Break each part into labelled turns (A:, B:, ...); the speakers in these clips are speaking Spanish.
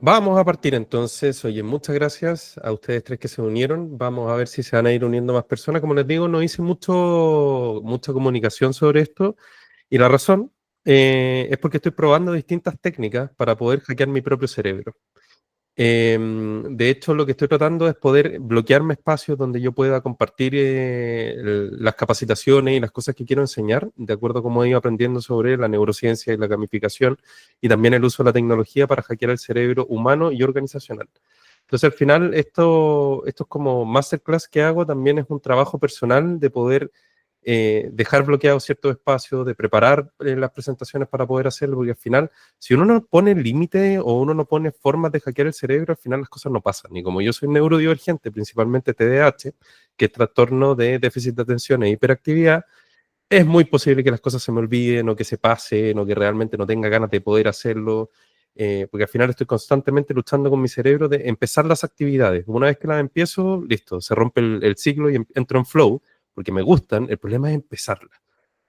A: Vamos a partir entonces. Oye, muchas gracias a ustedes tres que se unieron. Vamos a ver si se van a ir uniendo más personas. Como les digo, no hice mucha comunicación sobre esto y la razón es porque estoy probando distintas técnicas para poder hackear mi propio cerebro. De hecho, lo que estoy tratando es poder bloquearme espacios donde yo pueda compartir las capacitaciones y las cosas que quiero enseñar, de acuerdo a cómo he ido aprendiendo sobre la neurociencia y la gamificación, y también el uso de la tecnología para hackear el cerebro humano y organizacional. Entonces, al final, esto es como masterclass que hago, también es un trabajo personal de poder dejar bloqueados ciertos espacios, de preparar las presentaciones para poder hacerlo, porque al final, si uno no pone límite o uno no pone formas de hackear el cerebro, al final las cosas no pasan. Y como yo soy neurodivergente, principalmente TDAH, que es trastorno de déficit de atención e hiperactividad, es muy posible que las cosas se me olviden o que se pasen o que realmente no tenga ganas de poder hacerlo. Porque al final estoy constantemente luchando con mi cerebro de empezar las actividades. Una vez que las empiezo, listo, se rompe el ciclo y entro en flow, porque me gustan, el problema es empezarlas.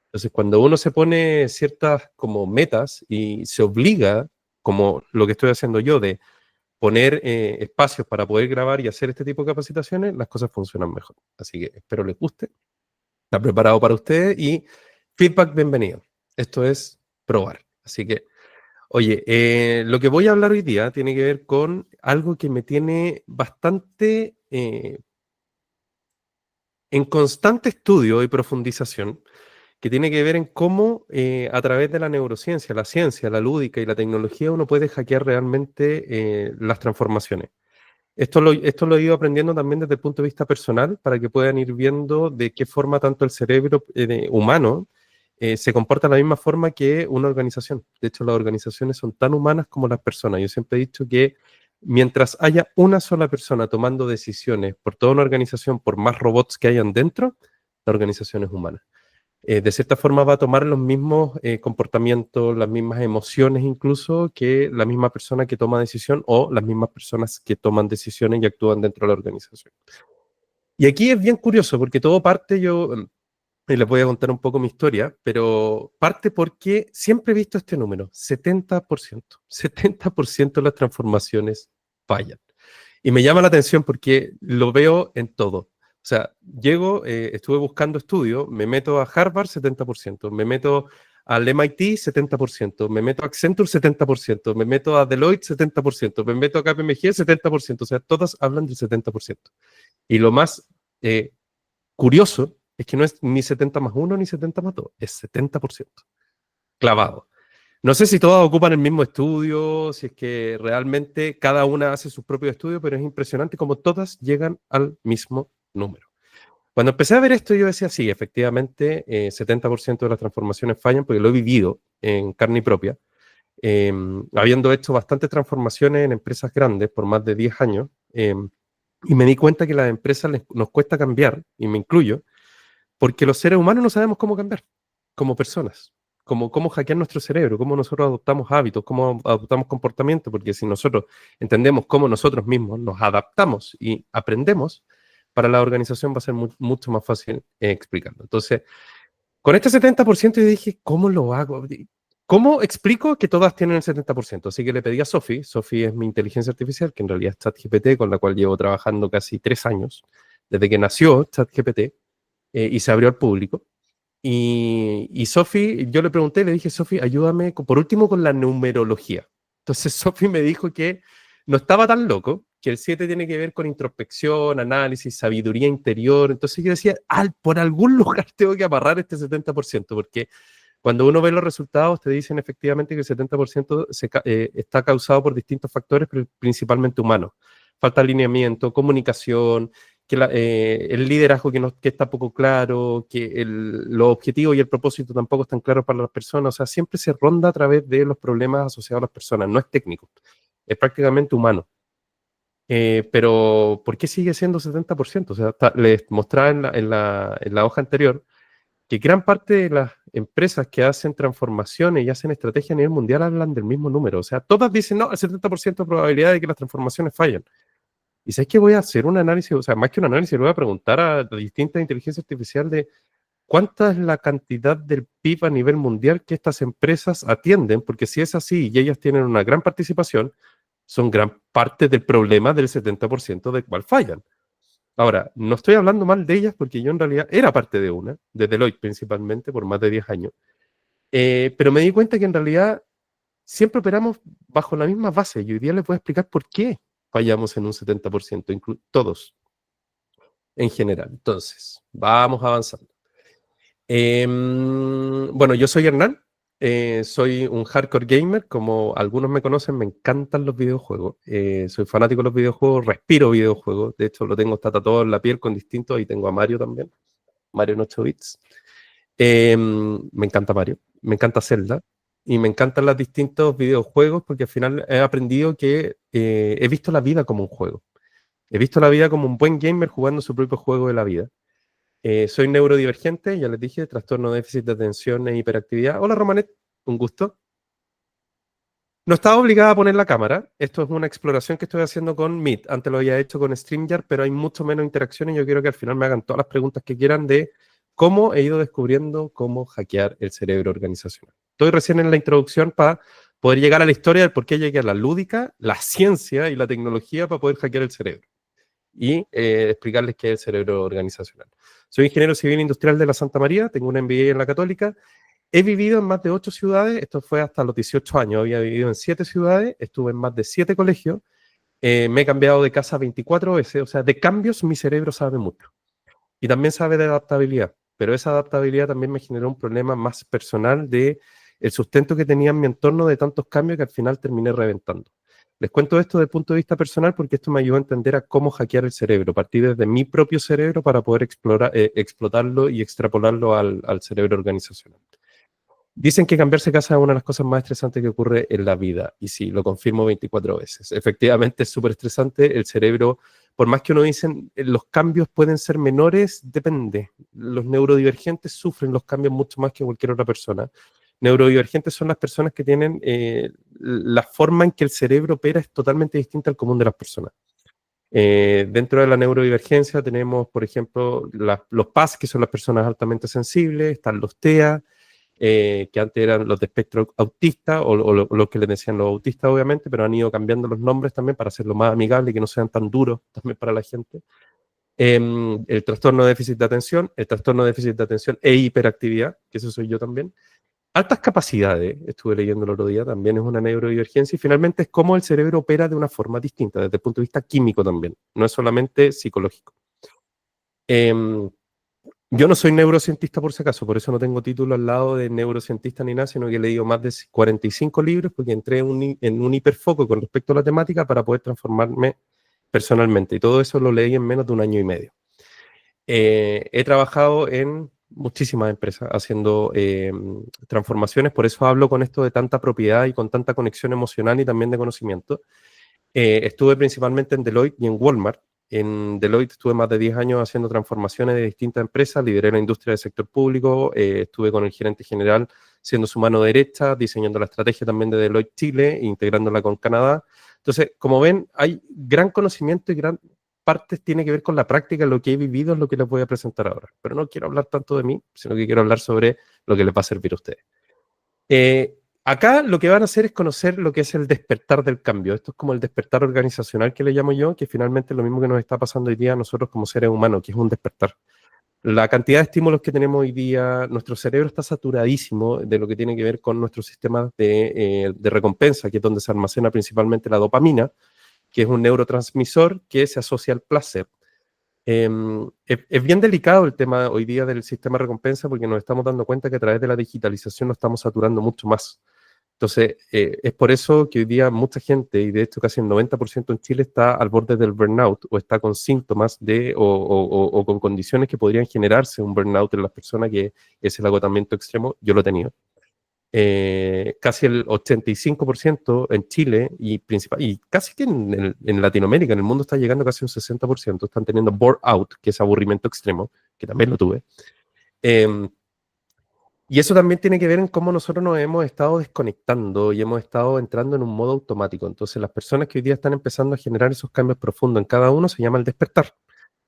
A: Entonces, cuando uno se pone ciertas como metas y se obliga, como lo que estoy haciendo yo, de poner espacios para poder grabar y hacer este tipo de capacitaciones, las cosas funcionan mejor. Así que espero les guste. Está preparado para ustedes y feedback bienvenido. Esto es probar. Así que, oye, lo que voy a hablar hoy día tiene que ver con algo que me tiene bastante en constante estudio y profundización, que tiene que ver en cómo a través de la neurociencia, la ciencia, la lúdica y la tecnología uno puede hackear realmente las transformaciones. Esto lo he ido aprendiendo también desde el punto de vista personal para que puedan ir viendo de qué forma tanto el cerebro humano se comporta de la misma forma que una organización. De hecho, las organizaciones son tan humanas como las personas. Yo siempre he dicho que mientras haya una sola persona tomando decisiones por toda una organización, por más robots que hayan dentro, la organización es humana. De cierta forma va a tomar los mismos comportamientos, las mismas emociones incluso que la misma persona que toma decisión o las mismas personas que toman decisiones y actúan dentro de la organización. Y aquí es bien curioso porque todo parte, y les voy a contar un poco mi historia, pero parte porque siempre he visto este número, 70%. 70% de las transformaciones fallan. Y me llama la atención porque lo veo en todo. O sea, llego, estuve buscando estudio, me meto a Harvard 70%, me meto al MIT 70%, me meto a Accenture 70%, me meto a Deloitte 70%, me meto a KPMG 70%, o sea, todas hablan del 70%. Y lo más curioso es que no es ni 70 más 1 ni 70 más 2, es 70%. Clavado. No sé si todas ocupan el mismo estudio, si es que realmente cada una hace su propio estudio, pero es impresionante como todas llegan al mismo número. Cuando empecé a ver esto, yo decía, sí, efectivamente, 70% de las transformaciones fallan, porque lo he vivido en carne y propia, habiendo hecho bastantes transformaciones en empresas grandes por más de 10 años, y me di cuenta que a las empresas nos cuesta cambiar, y me incluyo, porque los seres humanos no sabemos cómo cambiar, como personas, como cómo hackear nuestro cerebro, cómo nosotros adoptamos hábitos, cómo adoptamos comportamiento, porque si nosotros entendemos cómo nosotros mismos nos adaptamos y aprendemos, para la organización va a ser mucho más fácil explicarlo. Entonces, con este 70% yo dije, ¿cómo lo hago? ¿Cómo explico que todas tienen el 70%? Así que le pedí a Sophie, Sophie es mi inteligencia artificial, que en realidad es ChatGPT, con la cual llevo trabajando casi 3 años, desde que nació ChatGPT, y se abrió al público. Y Sophie, yo le pregunté, le dije, Sophie, ayúdame por último con la numerología. Entonces Sophie me dijo que no estaba tan loco, que el 7 tiene que ver con introspección, análisis, sabiduría interior. Entonces yo decía, por algún lugar tengo que amarrar este 70%, porque cuando uno ve los resultados te dicen efectivamente que el 70% está causado por distintos factores, pero principalmente humanos. Falta alineamiento, comunicación, que el liderazgo que está poco claro, que los objetivos y el propósito tampoco están claros para las personas. O sea, siempre se ronda a través de los problemas asociados a las personas. No es técnico, es prácticamente humano. Pero, ¿por qué sigue siendo 70%? O sea, les mostraba en la hoja anterior que gran parte de las empresas que hacen transformaciones y hacen estrategia a nivel mundial hablan del mismo número. O sea, todas dicen, no, el 70% de probabilidad de que las transformaciones fallen. Y sabes que voy a hacer un análisis, o sea, más que un análisis, le voy a preguntar a distintas inteligencias artificiales de cuánta es la cantidad del PIB a nivel mundial que estas empresas atienden, porque si es así y ellas tienen una gran participación, son gran parte del problema del 70% del cual fallan. Ahora, no estoy hablando mal de ellas porque yo en realidad era parte de una, de Deloitte principalmente, por más de 10 años, pero me di cuenta que en realidad siempre operamos bajo la misma base y hoy día les voy a explicar por qué fallamos en un 70%, todos en general. Entonces, vamos avanzando. Bueno, yo soy Hernán, soy un hardcore gamer, como algunos me conocen, me encantan los videojuegos, soy fanático de los videojuegos, respiro videojuegos, de hecho lo tengo tatuado en la piel con distintos, y tengo a Mario también, Mario en 8 bits. Me encanta Mario, me encanta Zelda, y me encantan los distintos videojuegos porque al final he aprendido que he visto la vida como un juego, he visto la vida como un buen gamer jugando su propio juego de la vida. Soy neurodivergente, ya les dije, trastorno de déficit de atención e hiperactividad. Hola Romanet, un gusto. No estaba obligada a poner la cámara. Esto es una exploración que estoy haciendo con Meet. Antes lo había hecho con StreamYard, pero hay mucho menos interacción y yo quiero que al final me hagan todas las preguntas que quieran de cómo he ido descubriendo cómo hackear el cerebro organizacional. Estoy recién en la introducción para poder llegar a la historia del por qué llegué a la lúdica, la ciencia y la tecnología para poder hackear el cerebro y explicarles qué es el cerebro organizacional. Soy ingeniero civil industrial de la Santa María, tengo una MBA en la Católica, he vivido en más de 8 ciudades, esto fue hasta los 18 años, había vivido en 7 ciudades, estuve en más de 7 colegios, me he cambiado de casa 24 veces, o sea, de cambios mi cerebro sabe mucho. Y también sabe de adaptabilidad, pero esa adaptabilidad también me generó un problema más personal de el sustento que tenía en mi entorno de tantos cambios que al final terminé reventando. Les cuento esto desde el punto de vista personal porque esto me ayudó a entender a cómo hackear el cerebro, partir desde mi propio cerebro para poder explotarlo y extrapolarlo al cerebro organizacional. Dicen que cambiarse de casa es una de las cosas más estresantes que ocurre en la vida. Y sí, lo confirmo 24 veces. Efectivamente es súper estresante. El cerebro, por más que uno dicen, los cambios pueden ser menores, depende. Los neurodivergentes sufren los cambios mucho más que cualquier otra persona. Neurodivergentes son las personas que tienen la forma en que el cerebro opera es totalmente distinta al común de las personas. Dentro de la neurodivergencia tenemos, por ejemplo, los PAS, que son las personas altamente sensibles, están los TEA, que antes eran los de espectro autista, o lo que les decían los autistas, obviamente, pero han ido cambiando los nombres también para hacerlo más amigable y que no sean tan duros también para la gente. El trastorno de déficit de atención, el trastorno de déficit de atención e hiperactividad, que eso soy yo también. Altas capacidades, estuve leyendo el otro día, también es una neurodivergencia, y finalmente es cómo el cerebro opera de una forma distinta, desde el punto de vista químico también, no es solamente psicológico. Yo no soy neurocientista por si acaso, por eso no tengo título al lado de neurocientista ni nada, sino que he leído más de 45 libros porque entré en un hiperfoco con respecto a la temática para poder transformarme personalmente. Y todo eso lo leí en menos de un año y medio. He trabajado en muchísimas empresas haciendo transformaciones, por eso hablo con esto de tanta propiedad y con tanta conexión emocional y también de conocimiento. Estuve principalmente en Deloitte y en Walmart. En Deloitte estuve más de 10 años haciendo transformaciones de distintas empresas, lideré la industria del sector público, estuve con el gerente general siendo su mano derecha, diseñando la estrategia también de Deloitte Chile, integrándola con Canadá. Entonces, como ven, hay gran conocimiento y gran parte tiene que ver con la práctica, lo que he vivido es lo que les voy a presentar ahora. Pero no quiero hablar tanto de mí, sino que quiero hablar sobre lo que les va a servir a ustedes. Acá lo que van a hacer es conocer lo que es el despertar del cambio. Esto es como el despertar organizacional que le llamo yo, que finalmente es lo mismo que nos está pasando hoy día a nosotros como seres humanos, que es un despertar. La cantidad de estímulos que tenemos hoy día, nuestro cerebro está saturadísimo de lo que tiene que ver con nuestros sistemas de recompensa, que es donde se almacena principalmente la dopamina, que es un neurotransmisor que se asocia al placer. Es bien delicado el tema hoy día del sistema de recompensa porque nos estamos dando cuenta que a través de la digitalización nos estamos saturando mucho más. Entonces, es por eso que hoy día mucha gente, y de hecho casi el 90% en Chile está al borde del burnout o está con síntomas o con condiciones que podrían generarse un burnout en las personas, que es el agotamiento extremo. Yo lo he tenido. Casi el 85% en Chile y casi que en Latinoamérica, en el mundo está llegando casi un 60%, están teniendo burnout, que es aburrimiento extremo, que también lo tuve. Y eso también tiene que ver en cómo nosotros nos hemos estado desconectando y hemos estado entrando en un modo automático. Entonces, las personas que hoy día están empezando a generar esos cambios profundos en cada uno se llama el despertar,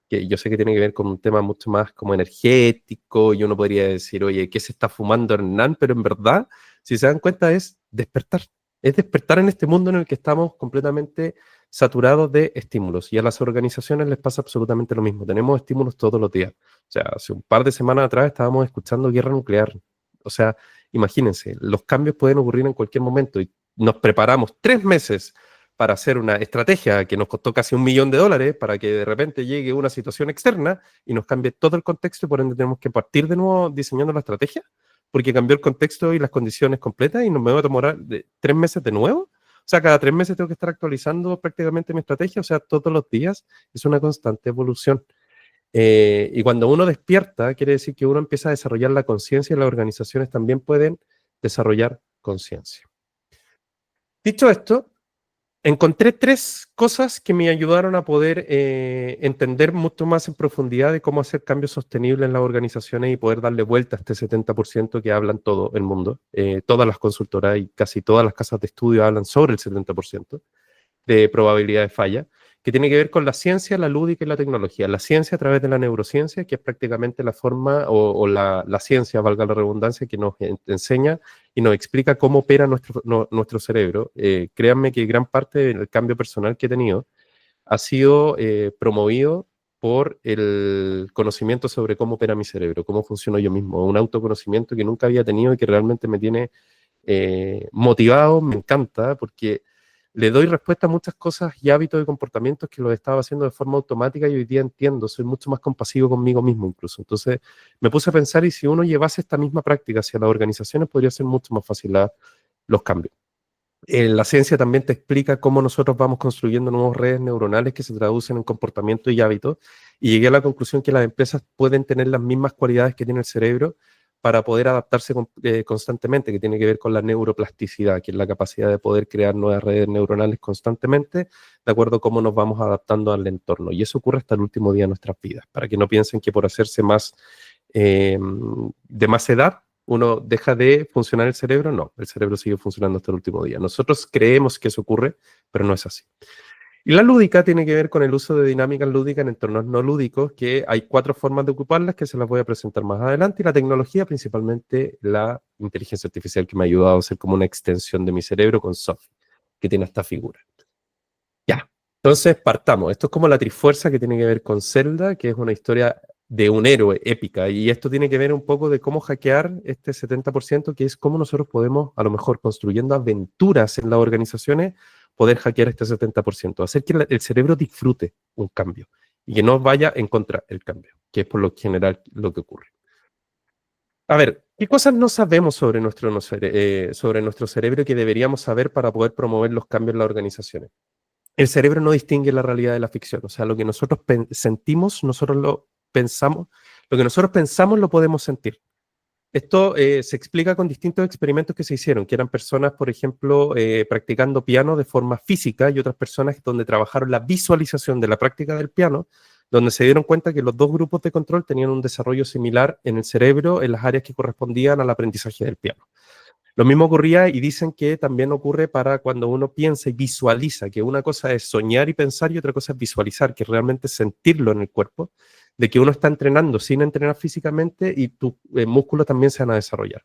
A: que yo sé que tiene que ver con un tema mucho más como energético, y uno podría decir, oye, ¿qué se está fumando Hernán? Pero en verdad, si se dan cuenta, es despertar, Es despertar en este mundo en el que estamos completamente saturados de estímulos. Y a las organizaciones les pasa absolutamente lo mismo. Tenemos estímulos todos los días. O sea, hace un par de semanas atrás estábamos escuchando guerra nuclear. O sea, imagínense, los cambios pueden ocurrir en cualquier momento y nos preparamos 3 meses para hacer una estrategia que nos costó casi $1.000.000 para que de repente llegue una situación externa y nos cambie todo el contexto y por ende tenemos que partir de nuevo diseñando la estrategia porque cambió el contexto y las condiciones completas y nos me va a tomar 3 meses de nuevo. O sea, cada 3 meses tengo que estar actualizando prácticamente mi estrategia, o sea, todos los días es una constante evolución. Y cuando uno despierta, quiere decir que uno empieza a desarrollar la conciencia y las organizaciones también pueden desarrollar conciencia. Dicho esto, encontré 3 cosas que me ayudaron a poder entender mucho más en profundidad de cómo hacer cambios sostenibles en las organizaciones y poder darle vuelta a este 70% que hablan todo el mundo. Todas las consultoras y casi todas las casas de estudio hablan sobre el 70% de probabilidad de falla, que tiene que ver con la ciencia, la lúdica y la tecnología. La ciencia a través de la neurociencia, que es prácticamente la forma o la ciencia, valga la redundancia, que nos enseña y nos explica cómo opera nuestro cerebro. Créanme que gran parte del cambio personal que he tenido ha sido promovido por el conocimiento sobre cómo opera mi cerebro, cómo funciono yo mismo, un autoconocimiento que nunca había tenido y que realmente me tiene motivado, me encanta, porque le doy respuesta a muchas cosas y hábitos y comportamientos que los estaba haciendo de forma automática y hoy día entiendo, soy mucho más compasivo conmigo mismo incluso. Entonces me puse a pensar y si uno llevase esta misma práctica hacia las organizaciones podría ser mucho más fácil los cambios. La ciencia también te explica cómo nosotros vamos construyendo nuevas redes neuronales que se traducen en comportamiento y hábitos. Y llegué a la conclusión que las empresas pueden tener las mismas cualidades que tiene el cerebro para poder adaptarse constantemente, que tiene que ver con la neuroplasticidad, que es la capacidad de poder crear nuevas redes neuronales constantemente, de acuerdo a cómo nos vamos adaptando al entorno. Y eso ocurre hasta el último día de nuestras vidas, para que no piensen que por hacerse más de más edad, uno deja de funcionar el cerebro. No, el cerebro sigue funcionando hasta el último día. Nosotros creemos que eso ocurre, pero no es así. Y la lúdica tiene que ver con el uso de dinámicas lúdicas en entornos no lúdicos, que hay 4 formas de ocuparlas que se las voy a presentar más adelante. Y la tecnología, principalmente la inteligencia artificial, que me ha ayudado a ser como una extensión de mi cerebro con Sophie, que tiene esta figura. Ya, entonces partamos. Esto es como la trifuerza que tiene que ver con Zelda, que es una historia de un héroe épica. Y esto tiene que ver un poco de cómo hackear este 70%, que es cómo nosotros podemos, a lo mejor construyendo aventuras en las organizaciones, poder hackear este 70%. Hacer que el cerebro disfrute un cambio y que no vaya en contra del cambio, que es por lo general lo que ocurre. A ver, ¿qué cosas no sabemos sobre nuestro cerebro que deberíamos saber para poder promover los cambios en las organizaciones? El cerebro no distingue la realidad de la ficción. O sea, lo que nosotros sentimos, nosotros lo pensamos. Lo que nosotros pensamos lo podemos sentir. Esto se explica con distintos experimentos que se hicieron, que eran personas, por ejemplo, practicando piano de forma física y otras personas donde trabajaron la visualización de la práctica del piano, donde se dieron cuenta que los dos grupos de control tenían un desarrollo similar en el cerebro en las áreas que correspondían al aprendizaje del piano. Lo mismo ocurría y dicen que también ocurre para cuando uno piensa y visualiza, que una cosa es soñar y pensar y otra cosa es visualizar, que realmente sentirlo en el cuerpo, de que uno está entrenando sin entrenar físicamente y tus músculos también se van a desarrollar.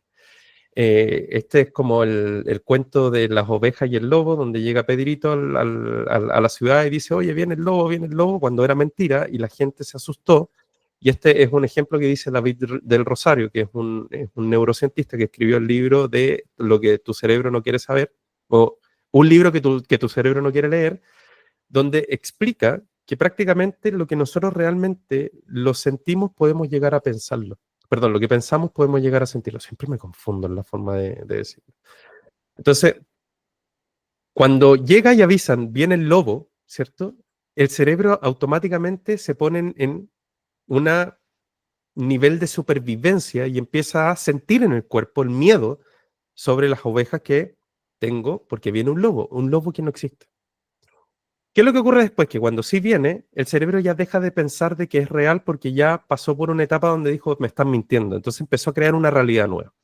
A: Este es como el cuento de las ovejas y el lobo, donde llega Pedrito a la ciudad y dice, oye, viene el lobo, cuando era mentira y la gente se asustó. Y este es un ejemplo que dice David del Rosario, que es un neurocientista que escribió el libro de Lo que tu cerebro no quiere saber, o un libro que tu cerebro no quiere leer, donde explica que prácticamente lo que nosotros realmente lo sentimos podemos llegar a pensarlo. Perdón, lo que pensamos podemos llegar a sentirlo. Siempre me confundo en la forma de decirlo. Entonces, cuando llega y avisan, viene el lobo, ¿cierto? El cerebro automáticamente se pone en un nivel de supervivencia y empieza a sentir en el cuerpo el miedo sobre las ovejas que tengo porque viene un lobo que no existe. ¿Qué es lo que ocurre después? Que cuando sí viene, el cerebro ya deja de pensar de que es real porque ya pasó por una etapa donde dijo, me están mintiendo. Entonces empezó a crear una realidad nueva.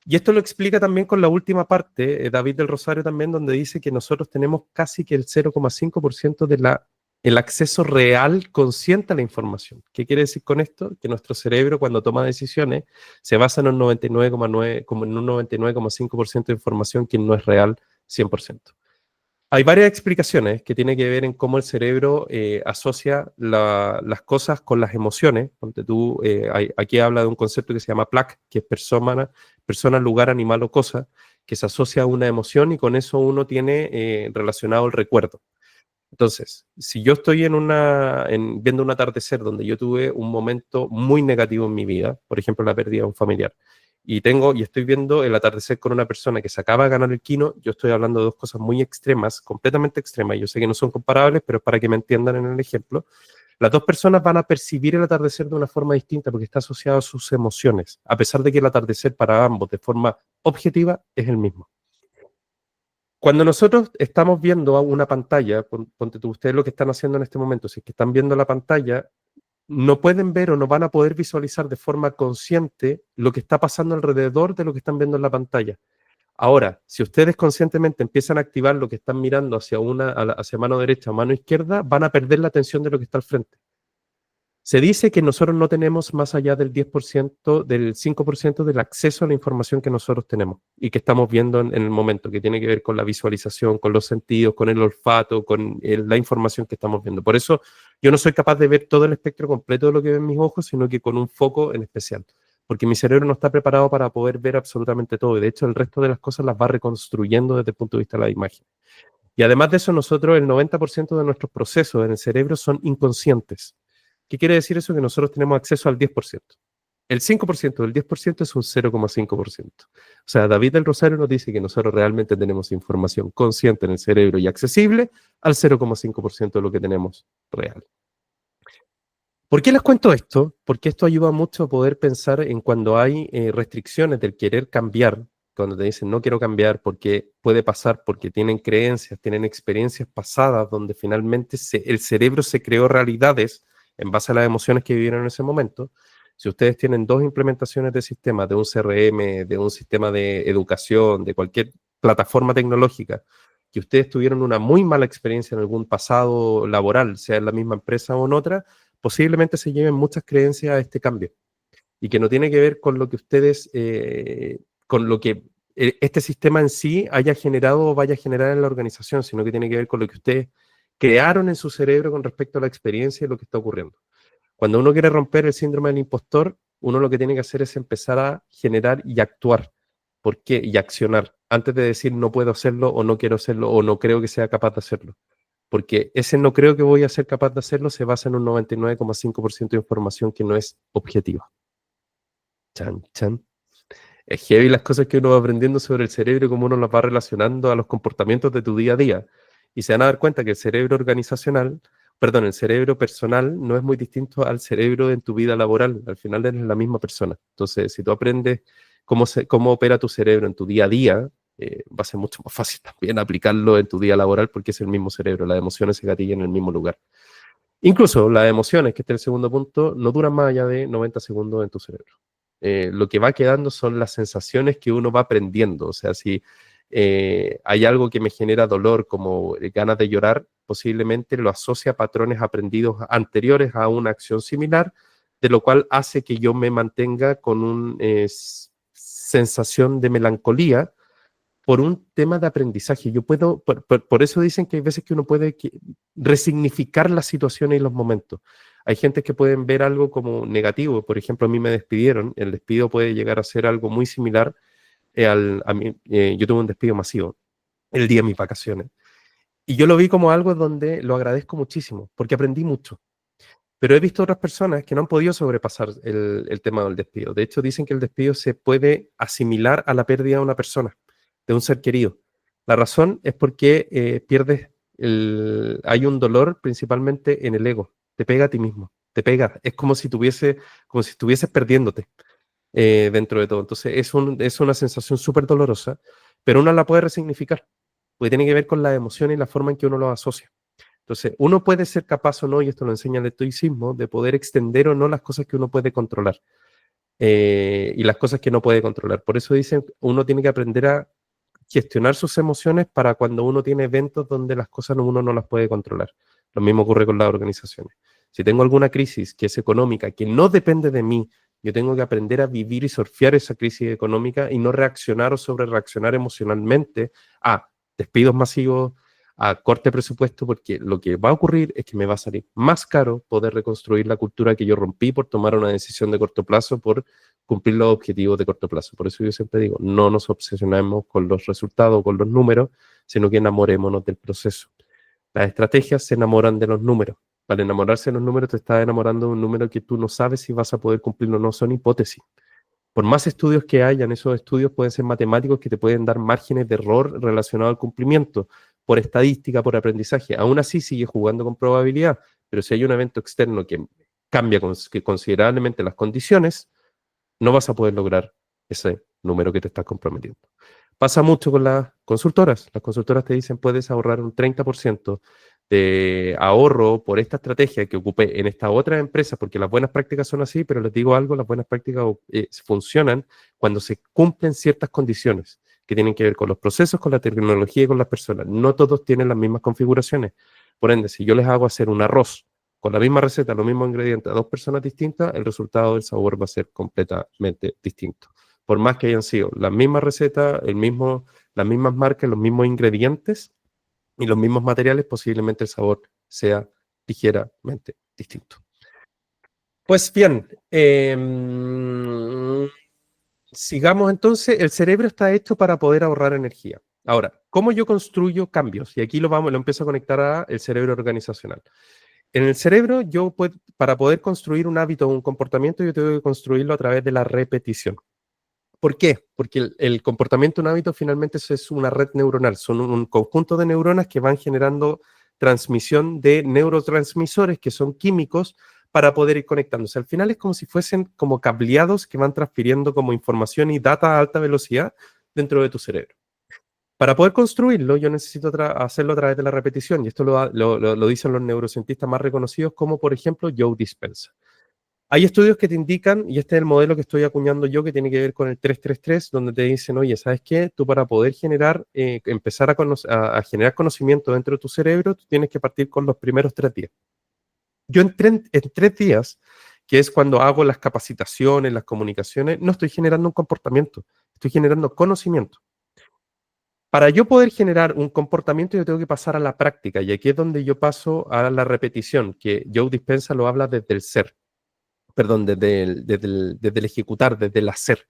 A: Y esto lo explica también con la última parte, David del Rosario también, donde dice que nosotros tenemos casi que el 0,5% el acceso real consciente a la información. ¿Qué quiere decir con esto? Que nuestro cerebro cuando toma decisiones se basa en un 99,9, como en un 99,5% de información que no es real 100%. Hay varias explicaciones que tienen que ver en cómo el cerebro asocia las cosas con las emociones. Ponte tú, aquí habla de un concepto que se llama PLAC, que es persona, lugar, animal o cosa, que se asocia a una emoción y con eso uno tiene relacionado el recuerdo. Entonces, si yo estoy viendo un atardecer donde yo tuve un momento muy negativo en mi vida, por ejemplo, la pérdida de un familiar, y estoy viendo el atardecer con una persona que se acaba de ganar el Kino, yo estoy hablando de dos cosas muy extremas, completamente extremas. Yo sé que no son comparables, pero es para que me entiendan en el ejemplo. Las dos personas van a percibir el atardecer de una forma distinta porque está asociado a sus emociones, a pesar de que el atardecer para ambos, de forma objetiva, es el mismo. Cuando nosotros estamos viendo una pantalla, ponte tú, ustedes lo que están haciendo en este momento, si es que están viendo la pantalla, no pueden ver o no van a poder visualizar de forma consciente lo que está pasando alrededor de lo que están viendo en la pantalla. Ahora, si ustedes conscientemente empiezan a activar lo que están mirando hacia mano derecha o mano izquierda, van a perder la atención de lo que está al frente. Se dice que nosotros no tenemos más allá del 10%, del 5% del acceso a la información que nosotros tenemos y que estamos viendo en el momento, que tiene que ver con la visualización, con los sentidos, con el olfato, con la información que estamos viendo. Por eso yo no soy capaz de ver todo el espectro completo de lo que ven mis ojos, sino que con un foco en especial, porque mi cerebro no está preparado para poder ver absolutamente todo. Y de hecho, el resto de las cosas las va reconstruyendo desde el punto de vista de la imagen. Y además de eso, nosotros, el 90% de nuestros procesos en el cerebro son inconscientes. ¿Qué quiere decir eso? Que nosotros tenemos acceso al 10%. El 5% del 10% es un 0,5%. O sea, David del Rosario nos dice que nosotros realmente tenemos información consciente en el cerebro y accesible al 0,5% de lo que tenemos real. ¿Por qué les cuento esto? Porque esto ayuda mucho a poder pensar en cuando hay restricciones del querer cambiar, cuando te dicen no quiero cambiar porque puede pasar, porque tienen creencias, tienen experiencias pasadas donde finalmente el cerebro se creó realidades en base a las emociones que vivieron en ese momento. Si ustedes tienen dos implementaciones de sistemas, de un CRM, de un sistema de educación, de cualquier plataforma tecnológica, que ustedes tuvieron una muy mala experiencia en algún pasado laboral, sea en la misma empresa o en otra, posiblemente se lleven muchas creencias a este cambio y que no tiene que ver con lo que ustedes, con lo que este sistema en sí haya generado o vaya a generar en la organización, sino que tiene que ver con lo que ustedes crearon en su cerebro con respecto a la experiencia y lo que está ocurriendo. Cuando uno quiere romper el síndrome del impostor, uno lo que tiene que hacer es empezar a generar y actuar. ¿Por qué? Y accionar, antes de decir no puedo hacerlo o no quiero hacerlo o no creo que sea capaz de hacerlo. Porque ese no creo que voy a ser capaz de hacerlo se basa en un 99,5% de información que no es objetiva. Chan, chan. Es heavy las cosas que uno va aprendiendo sobre el cerebro y cómo uno las va relacionando a los comportamientos de tu día a día. Y se van a dar cuenta que el cerebro el cerebro personal no es muy distinto al cerebro en tu vida laboral. Al final eres la misma persona. Entonces, si tú aprendes cómo opera tu cerebro en tu día a día, va a ser mucho más fácil también aplicarlo en tu día laboral porque es el mismo cerebro. Las emociones se gatillan en el mismo lugar. Incluso las emociones, que este es el segundo punto, no duran más allá de 90 segundos en tu cerebro. Lo que va quedando son las sensaciones que uno va aprendiendo. O sea, si hay algo que me genera dolor, como ganas de llorar, posiblemente lo asocia a patrones aprendidos anteriores a una acción similar, de lo cual hace que yo me mantenga con una sensación de melancolía por un tema de aprendizaje. Yo puedo, por eso dicen que hay veces que uno puede resignificar las situaciones y los momentos. Hay gente que pueden ver algo como negativo. Por ejemplo, a mí me despidieron. El despido puede llegar a ser algo muy similar yo tuve un despido masivo el día de mis vacaciones. Y yo lo vi como algo donde lo agradezco muchísimo, porque aprendí mucho. Pero he visto otras personas que no han podido sobrepasar el tema del despido. De hecho, dicen que el despido se puede asimilar a la pérdida de una persona, de un ser querido. La razón es porque hay un dolor principalmente en el ego. Te pega a ti mismo, te pega. Es como si estuvieses perdiéndote dentro de todo. Entonces, es una sensación súper dolorosa, pero uno la puede resignificar, porque tiene que ver con las emociones y la forma en que uno lo asocia. Entonces, uno puede ser capaz o no, y esto lo enseña el estoicismo, de poder extender o no las cosas que uno puede controlar y las cosas que no puede controlar. Por eso dicen, uno tiene que aprender a gestionar sus emociones para cuando uno tiene eventos donde las cosas uno no las puede controlar. Lo mismo ocurre con las organizaciones. Si tengo alguna crisis que es económica, que no depende de mí, yo tengo que aprender a vivir y surfear esa crisis económica y no reaccionar o sobre reaccionar emocionalmente a despidos masivos, a corte de presupuesto, porque lo que va a ocurrir es que me va a salir más caro poder reconstruir la cultura que yo rompí por tomar una decisión de corto plazo, por cumplir los objetivos de corto plazo. Por eso yo siempre digo, no nos obsesionemos con los resultados, con los números, sino que enamorémonos del proceso. Las estrategias se enamoran de los números. Para enamorarse de los números te estás enamorando de un número que tú no sabes si vas a poder cumplirlo o no, son hipótesis. Por más estudios que hayan, esos estudios pueden ser matemáticos que te pueden dar márgenes de error relacionados al cumplimiento, por estadística, por aprendizaje. Aún así sigue jugando con probabilidad, pero si hay un evento externo que cambia considerablemente las condiciones, no vas a poder lograr ese número que te estás comprometiendo. Pasa mucho con las consultoras. Las consultoras te dicen puedes ahorrar un 30% de ahorro por esta estrategia que ocupé en esta otra empresa, porque las buenas prácticas son así, pero les digo algo, las buenas prácticas funcionan cuando se cumplen ciertas condiciones que tienen que ver con los procesos, con la tecnología y con las personas. No todos tienen las mismas configuraciones. Por ende, si yo les hago hacer un arroz con la misma receta, los mismos ingredientes a dos personas distintas, el resultado del sabor va a ser completamente distinto. Por más que hayan sido la misma receta, las mismas marcas, los mismos ingredientes y los mismos materiales, posiblemente el sabor sea ligeramente distinto. Pues bien, sigamos entonces. El cerebro está hecho para poder ahorrar energía. Ahora, ¿cómo yo construyo cambios? Y aquí lo empiezo a conectar al cerebro organizacional. En el cerebro, para poder construir un hábito o un comportamiento, yo tengo que construirlo a través de la repetición. ¿Por qué? Porque el comportamiento de un hábito finalmente es una red neuronal, son un conjunto de neuronas que van generando transmisión de neurotransmisores que son químicos para poder ir conectándose. Al final es como si fuesen como cableados que van transfiriendo como información y data a alta velocidad dentro de tu cerebro. Para poder construirlo, yo necesito hacerlo a través de la repetición, y esto lo dicen los neurocientistas más reconocidos, como por ejemplo Joe Dispenza. Hay estudios que te indican, y este es el modelo que estoy acuñando yo, que tiene que ver con el 333, donde te dicen, oye, ¿sabes qué? Tú para poder empezar a generar conocimiento dentro de tu cerebro, tú tienes que partir con los primeros 3 días. Yo en 3 días, que es cuando hago las capacitaciones, las comunicaciones, no estoy generando un comportamiento, estoy generando conocimiento. Para yo poder generar un comportamiento, yo tengo que pasar a la práctica, y aquí es donde yo paso a la repetición, que Joe Dispenza lo habla desde el ser. Perdón, desde el ejecutar, desde el hacer,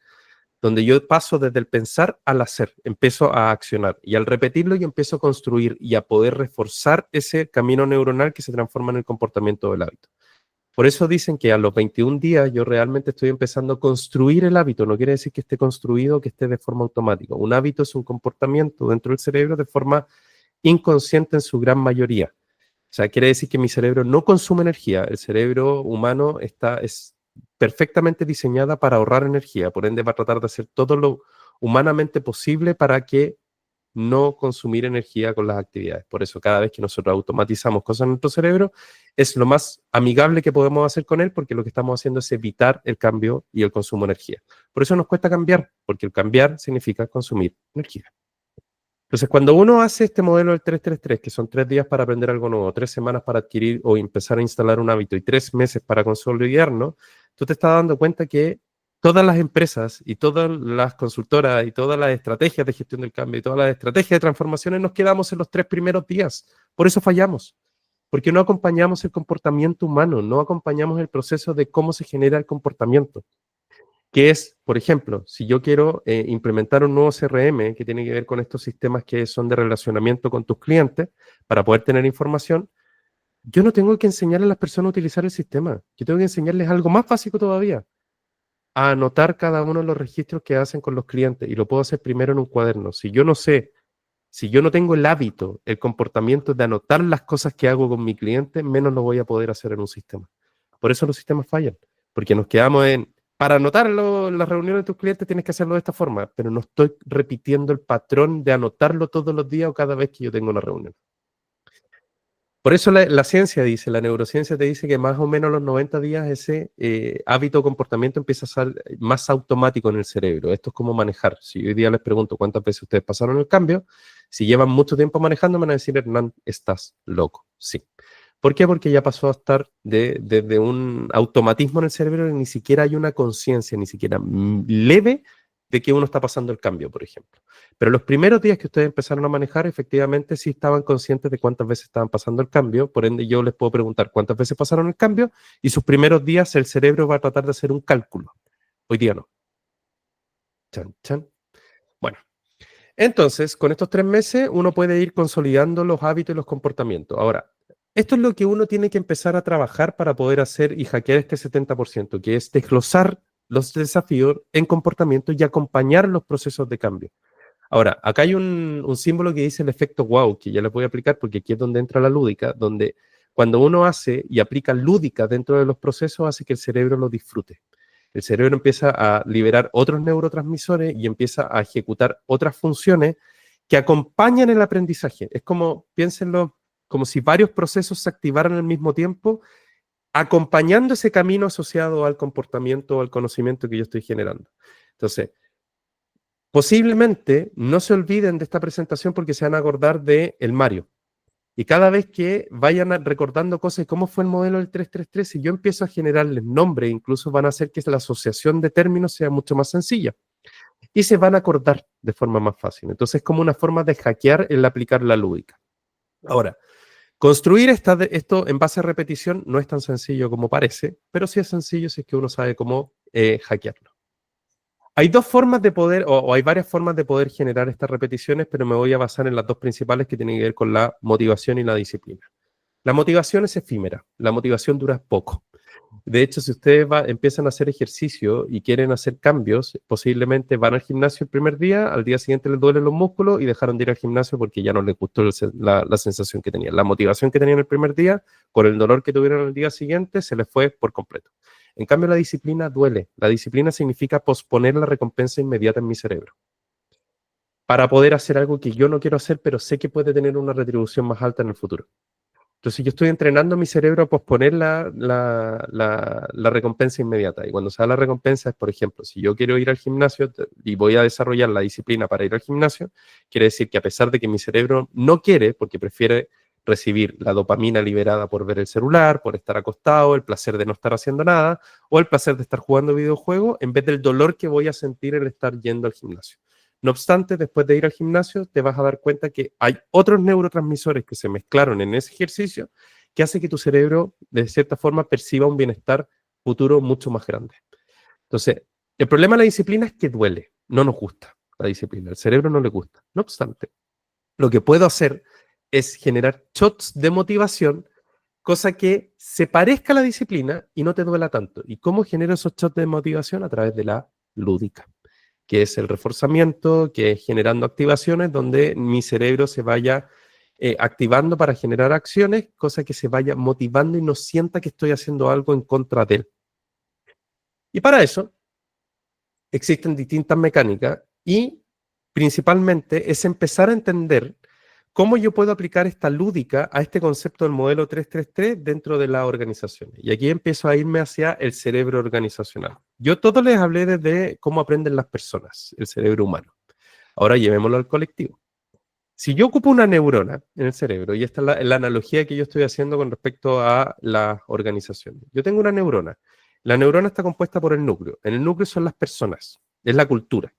A: donde yo paso desde el pensar al hacer, empiezo a accionar y al repetirlo yo empiezo a construir y a poder reforzar ese camino neuronal que se transforma en el comportamiento del hábito. Por eso dicen que a los 21 días yo realmente estoy empezando a construir el hábito. No quiere decir que esté construido, que esté de forma automática. Un hábito es un comportamiento dentro del cerebro de forma inconsciente en su gran mayoría. O sea, quiere decir que mi cerebro no consume energía. El cerebro humano es perfectamente diseñada para ahorrar energía. Por ende, va a tratar de hacer todo lo humanamente posible para que no consumir energía con las actividades. Por eso, cada vez que nosotros automatizamos cosas en nuestro cerebro, es lo más amigable que podemos hacer con él, porque lo que estamos haciendo es evitar el cambio y el consumo de energía. Por eso nos cuesta cambiar, porque el cambiar significa consumir energía. Entonces, cuando uno hace este modelo del 333, que son 3 días para aprender algo nuevo, 3 semanas para adquirir o empezar a instalar un hábito y 3 meses para consolidarlo, tú te estás dando cuenta que todas las empresas y todas las consultoras y todas las estrategias de gestión del cambio y todas las estrategias de transformaciones nos quedamos en los 3 primeros días. Por eso fallamos, porque no acompañamos el comportamiento humano, no acompañamos el proceso de cómo se genera el comportamiento, que es, por ejemplo, si yo quiero implementar un nuevo CRM que tiene que ver con estos sistemas que son de relacionamiento con tus clientes para poder tener información, yo no tengo que enseñarle a las personas a utilizar el sistema. Yo tengo que enseñarles algo más básico todavía, a anotar cada uno de los registros que hacen con los clientes, y lo puedo hacer primero en un cuaderno. Si yo no sé, si yo no tengo el hábito, el comportamiento de anotar las cosas que hago con mi cliente, menos lo voy a poder hacer en un sistema. Por eso los sistemas fallan, porque nos quedamos para anotar las reuniones de tus clientes tienes que hacerlo de esta forma, pero no estoy repitiendo el patrón de anotarlo todos los días o cada vez que yo tengo una reunión. Por eso la ciencia dice, la neurociencia te dice que más o menos a los 90 días ese hábito o comportamiento empieza a ser más automático en el cerebro. Esto es como manejar. Si hoy día les pregunto cuántas veces ustedes pasaron el cambio, si llevan mucho tiempo manejando, me van a decir, Hernán, estás loco. Sí. ¿Por qué? Porque ya pasó a estar desde un automatismo en el cerebro y ni siquiera hay una conciencia, ni siquiera leve, de que uno está pasando el cambio, por ejemplo. Pero los primeros días que ustedes empezaron a manejar, efectivamente sí estaban conscientes de cuántas veces estaban pasando el cambio, por ende yo les puedo preguntar cuántas veces pasaron el cambio y sus primeros días el cerebro va a tratar de hacer un cálculo. Hoy día no. Chan, chan. Bueno, entonces, con estos 3 meses uno puede ir consolidando los hábitos y los comportamientos. Ahora, esto es lo que uno tiene que empezar a trabajar para poder hacer y hackear este 70%, que es desglosar los desafíos en comportamiento y acompañar los procesos de cambio. Ahora, acá hay un símbolo que dice el efecto wow, que ya les voy a aplicar porque aquí es donde entra la lúdica, donde cuando uno hace y aplica lúdica dentro de los procesos hace que el cerebro lo disfrute. El cerebro empieza a liberar otros neurotransmisores y empieza a ejecutar otras funciones que acompañan el aprendizaje. Es como, piénsenlo, como si varios procesos se activaran al mismo tiempo, acompañando ese camino asociado al comportamiento o al conocimiento que yo estoy generando. Entonces, posiblemente no se olviden de esta presentación porque se van a acordar de el Mario. Y cada vez que vayan recordando cosas, cómo fue el modelo del 333, si yo empiezo a generarles nombres, incluso van a hacer que la asociación de términos sea mucho más sencilla. Y se van a acordar de forma más fácil. Entonces es como una forma de hackear el aplicar la lúdica. Ahora, construir esto en base a repetición no es tan sencillo como parece, pero sí es sencillo si es que uno sabe cómo hackearlo. Hay dos formas de poder, o hay varias formas de poder generar estas repeticiones, pero me voy a basar en las dos principales que tienen que ver con la motivación y la disciplina. La motivación es efímera, la motivación dura poco. De hecho, si ustedes empiezan a hacer ejercicio y quieren hacer cambios, posiblemente van al gimnasio el primer día, al día siguiente les duelen los músculos y dejaron de ir al gimnasio porque ya no les gustó la sensación que tenían. La motivación que tenían el primer día, con el dolor que tuvieron el día siguiente, se les fue por completo. En cambio, la disciplina duele. La disciplina significa posponer la recompensa inmediata en mi cerebro para poder hacer algo que yo no quiero hacer, pero sé que puede tener una retribución más alta en el futuro. Entonces yo estoy entrenando a mi cerebro a posponer la recompensa inmediata. Y cuando se da la recompensa es, por ejemplo, si yo quiero ir al gimnasio y voy a desarrollar la disciplina para ir al gimnasio, quiere decir que a pesar de que mi cerebro no quiere, porque prefiere recibir la dopamina liberada por ver el celular, por estar acostado, el placer de no estar haciendo nada, o el placer de estar jugando videojuegos, en vez del dolor que voy a sentir el estar yendo al gimnasio. No obstante, después de ir al gimnasio, te vas a dar cuenta que hay otros neurotransmisores que se mezclaron en ese ejercicio que hace que tu cerebro, de cierta forma, perciba un bienestar futuro mucho más grande. Entonces, el problema de la disciplina es que duele, no nos gusta la disciplina, al cerebro no le gusta. No obstante, lo que puedo hacer es generar shots de motivación, cosa que se parezca a la disciplina y no te duela tanto. ¿Y cómo genero esos shots de motivación? A través de la lúdica, que es el reforzamiento, que es generando activaciones donde mi cerebro se vaya activando para generar acciones, cosa que se vaya motivando y no sienta que estoy haciendo algo en contra de él. Y para eso existen distintas mecánicas y principalmente es empezar a entender cómo yo puedo aplicar esta lúdica a este concepto del modelo 333 dentro de la organización. Y aquí empiezo a irme hacia el cerebro organizacional. Yo todo les hablé desde cómo aprenden las personas, el cerebro humano. Ahora llevémoslo al colectivo. Si yo ocupo una neurona en el cerebro, y esta es la analogía que yo estoy haciendo con respecto a la organización. Yo tengo una neurona. La neurona está compuesta por el núcleo. En el núcleo son las personas, es la cultura.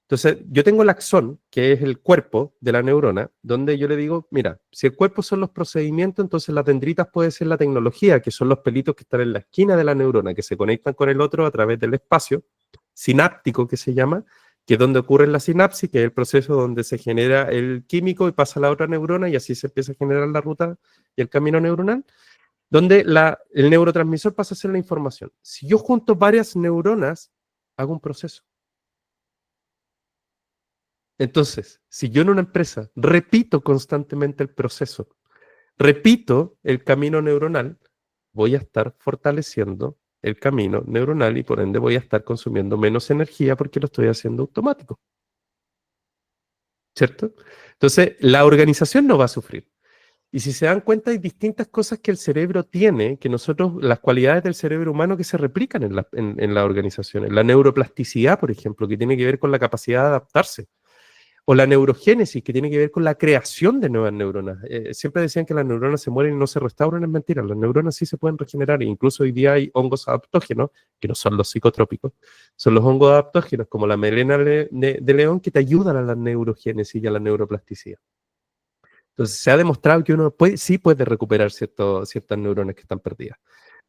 A: Entonces, yo tengo el axón, que es el cuerpo de la neurona, donde yo le digo, mira, si el cuerpo son los procedimientos, entonces las dendritas puede ser la tecnología, que son los pelitos que están en la esquina de la neurona, que se conectan con el otro a través del espacio sináptico, que se llama, que es donde ocurre la sinapsis, que es el proceso donde se genera el químico y pasa a la otra neurona y así se empieza a generar la ruta y el camino neuronal, donde el neurotransmisor pasa a ser la información. Si yo junto varias neuronas, hago un proceso. Entonces, si yo en una empresa repito constantemente el proceso, repito el camino neuronal, voy a estar fortaleciendo el camino neuronal y por ende voy a estar consumiendo menos energía porque lo estoy haciendo automático. ¿Cierto? Entonces, la organización no va a sufrir. Y si se dan cuenta, hay distintas cosas que el cerebro tiene, que nosotros, las cualidades del cerebro humano que se replican en las organizaciones. La neuroplasticidad, por ejemplo, que tiene que ver con la capacidad de adaptarse. O la neurogénesis, que tiene que ver con la creación de nuevas neuronas. Siempre decían que las neuronas se mueren y no se restauran, es mentira. Las neuronas sí se pueden regenerar. E incluso hoy día hay hongos adaptógenos, que no son los psicotrópicos, son los hongos adaptógenos, como la melena de león, que te ayudan a la neurogénesis y a la neuroplasticidad. Entonces, se ha demostrado que uno sí puede recuperar ciertas neuronas que están perdidas.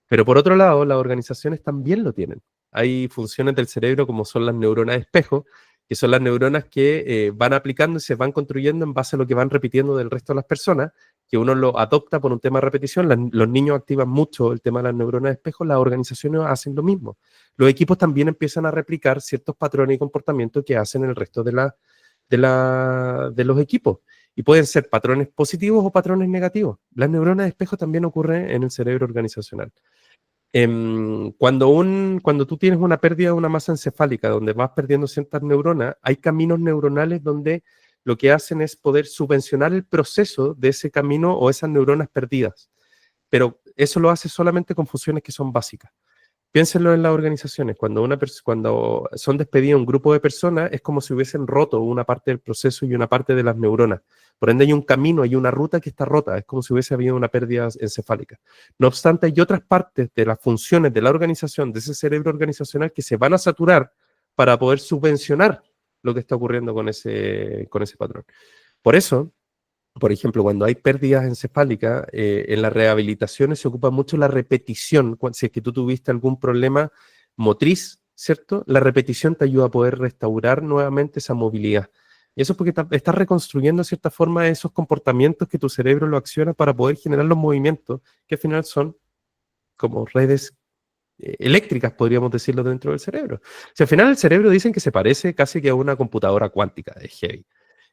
A: Pero por otro lado, las organizaciones también lo tienen. Hay funciones del cerebro como son las neuronas de espejo, que son las neuronas que van aplicando y se van construyendo en base a lo que van repitiendo del resto de las personas, que uno lo adopta por un tema de repetición. Los niños activan mucho el tema de las neuronas de espejo, las organizaciones hacen lo mismo. Los equipos también empiezan a replicar ciertos patrones y comportamientos que hacen el resto de los equipos. Y pueden ser patrones positivos o patrones negativos. Las neuronas de espejo también ocurren en el cerebro organizacional. Cuando tú tienes una pérdida de una masa encefálica, donde vas perdiendo ciertas neuronas, hay caminos neuronales donde lo que hacen es poder subvencionar el proceso de ese camino o esas neuronas perdidas. Pero eso lo hace solamente con funciones que son básicas. Piénsenlo en las organizaciones. Cuando son despedidos un grupo de personas, es como si hubiesen roto una parte del proceso y una parte de las neuronas. Por ende, hay un camino, hay una ruta que está rota. Es como si hubiese habido una pérdida encefálica. No obstante, hay otras partes de las funciones de la organización, de ese cerebro organizacional, que se van a saturar para poder subvencionar lo que está ocurriendo con ese patrón. Por eso, por ejemplo, cuando hay pérdidas encefálicas, en las rehabilitaciones se ocupa mucho la repetición. Si es que tú tuviste algún problema motriz, ¿cierto? La repetición te ayuda a poder restaurar nuevamente esa movilidad. Y eso es porque estás reconstruyendo de cierta forma esos comportamientos que tu cerebro lo acciona para poder generar los movimientos, que al final son como redes eléctricas, podríamos decirlo, dentro del cerebro. Si al final el cerebro dicen que se parece casi que a una computadora cuántica de heavy.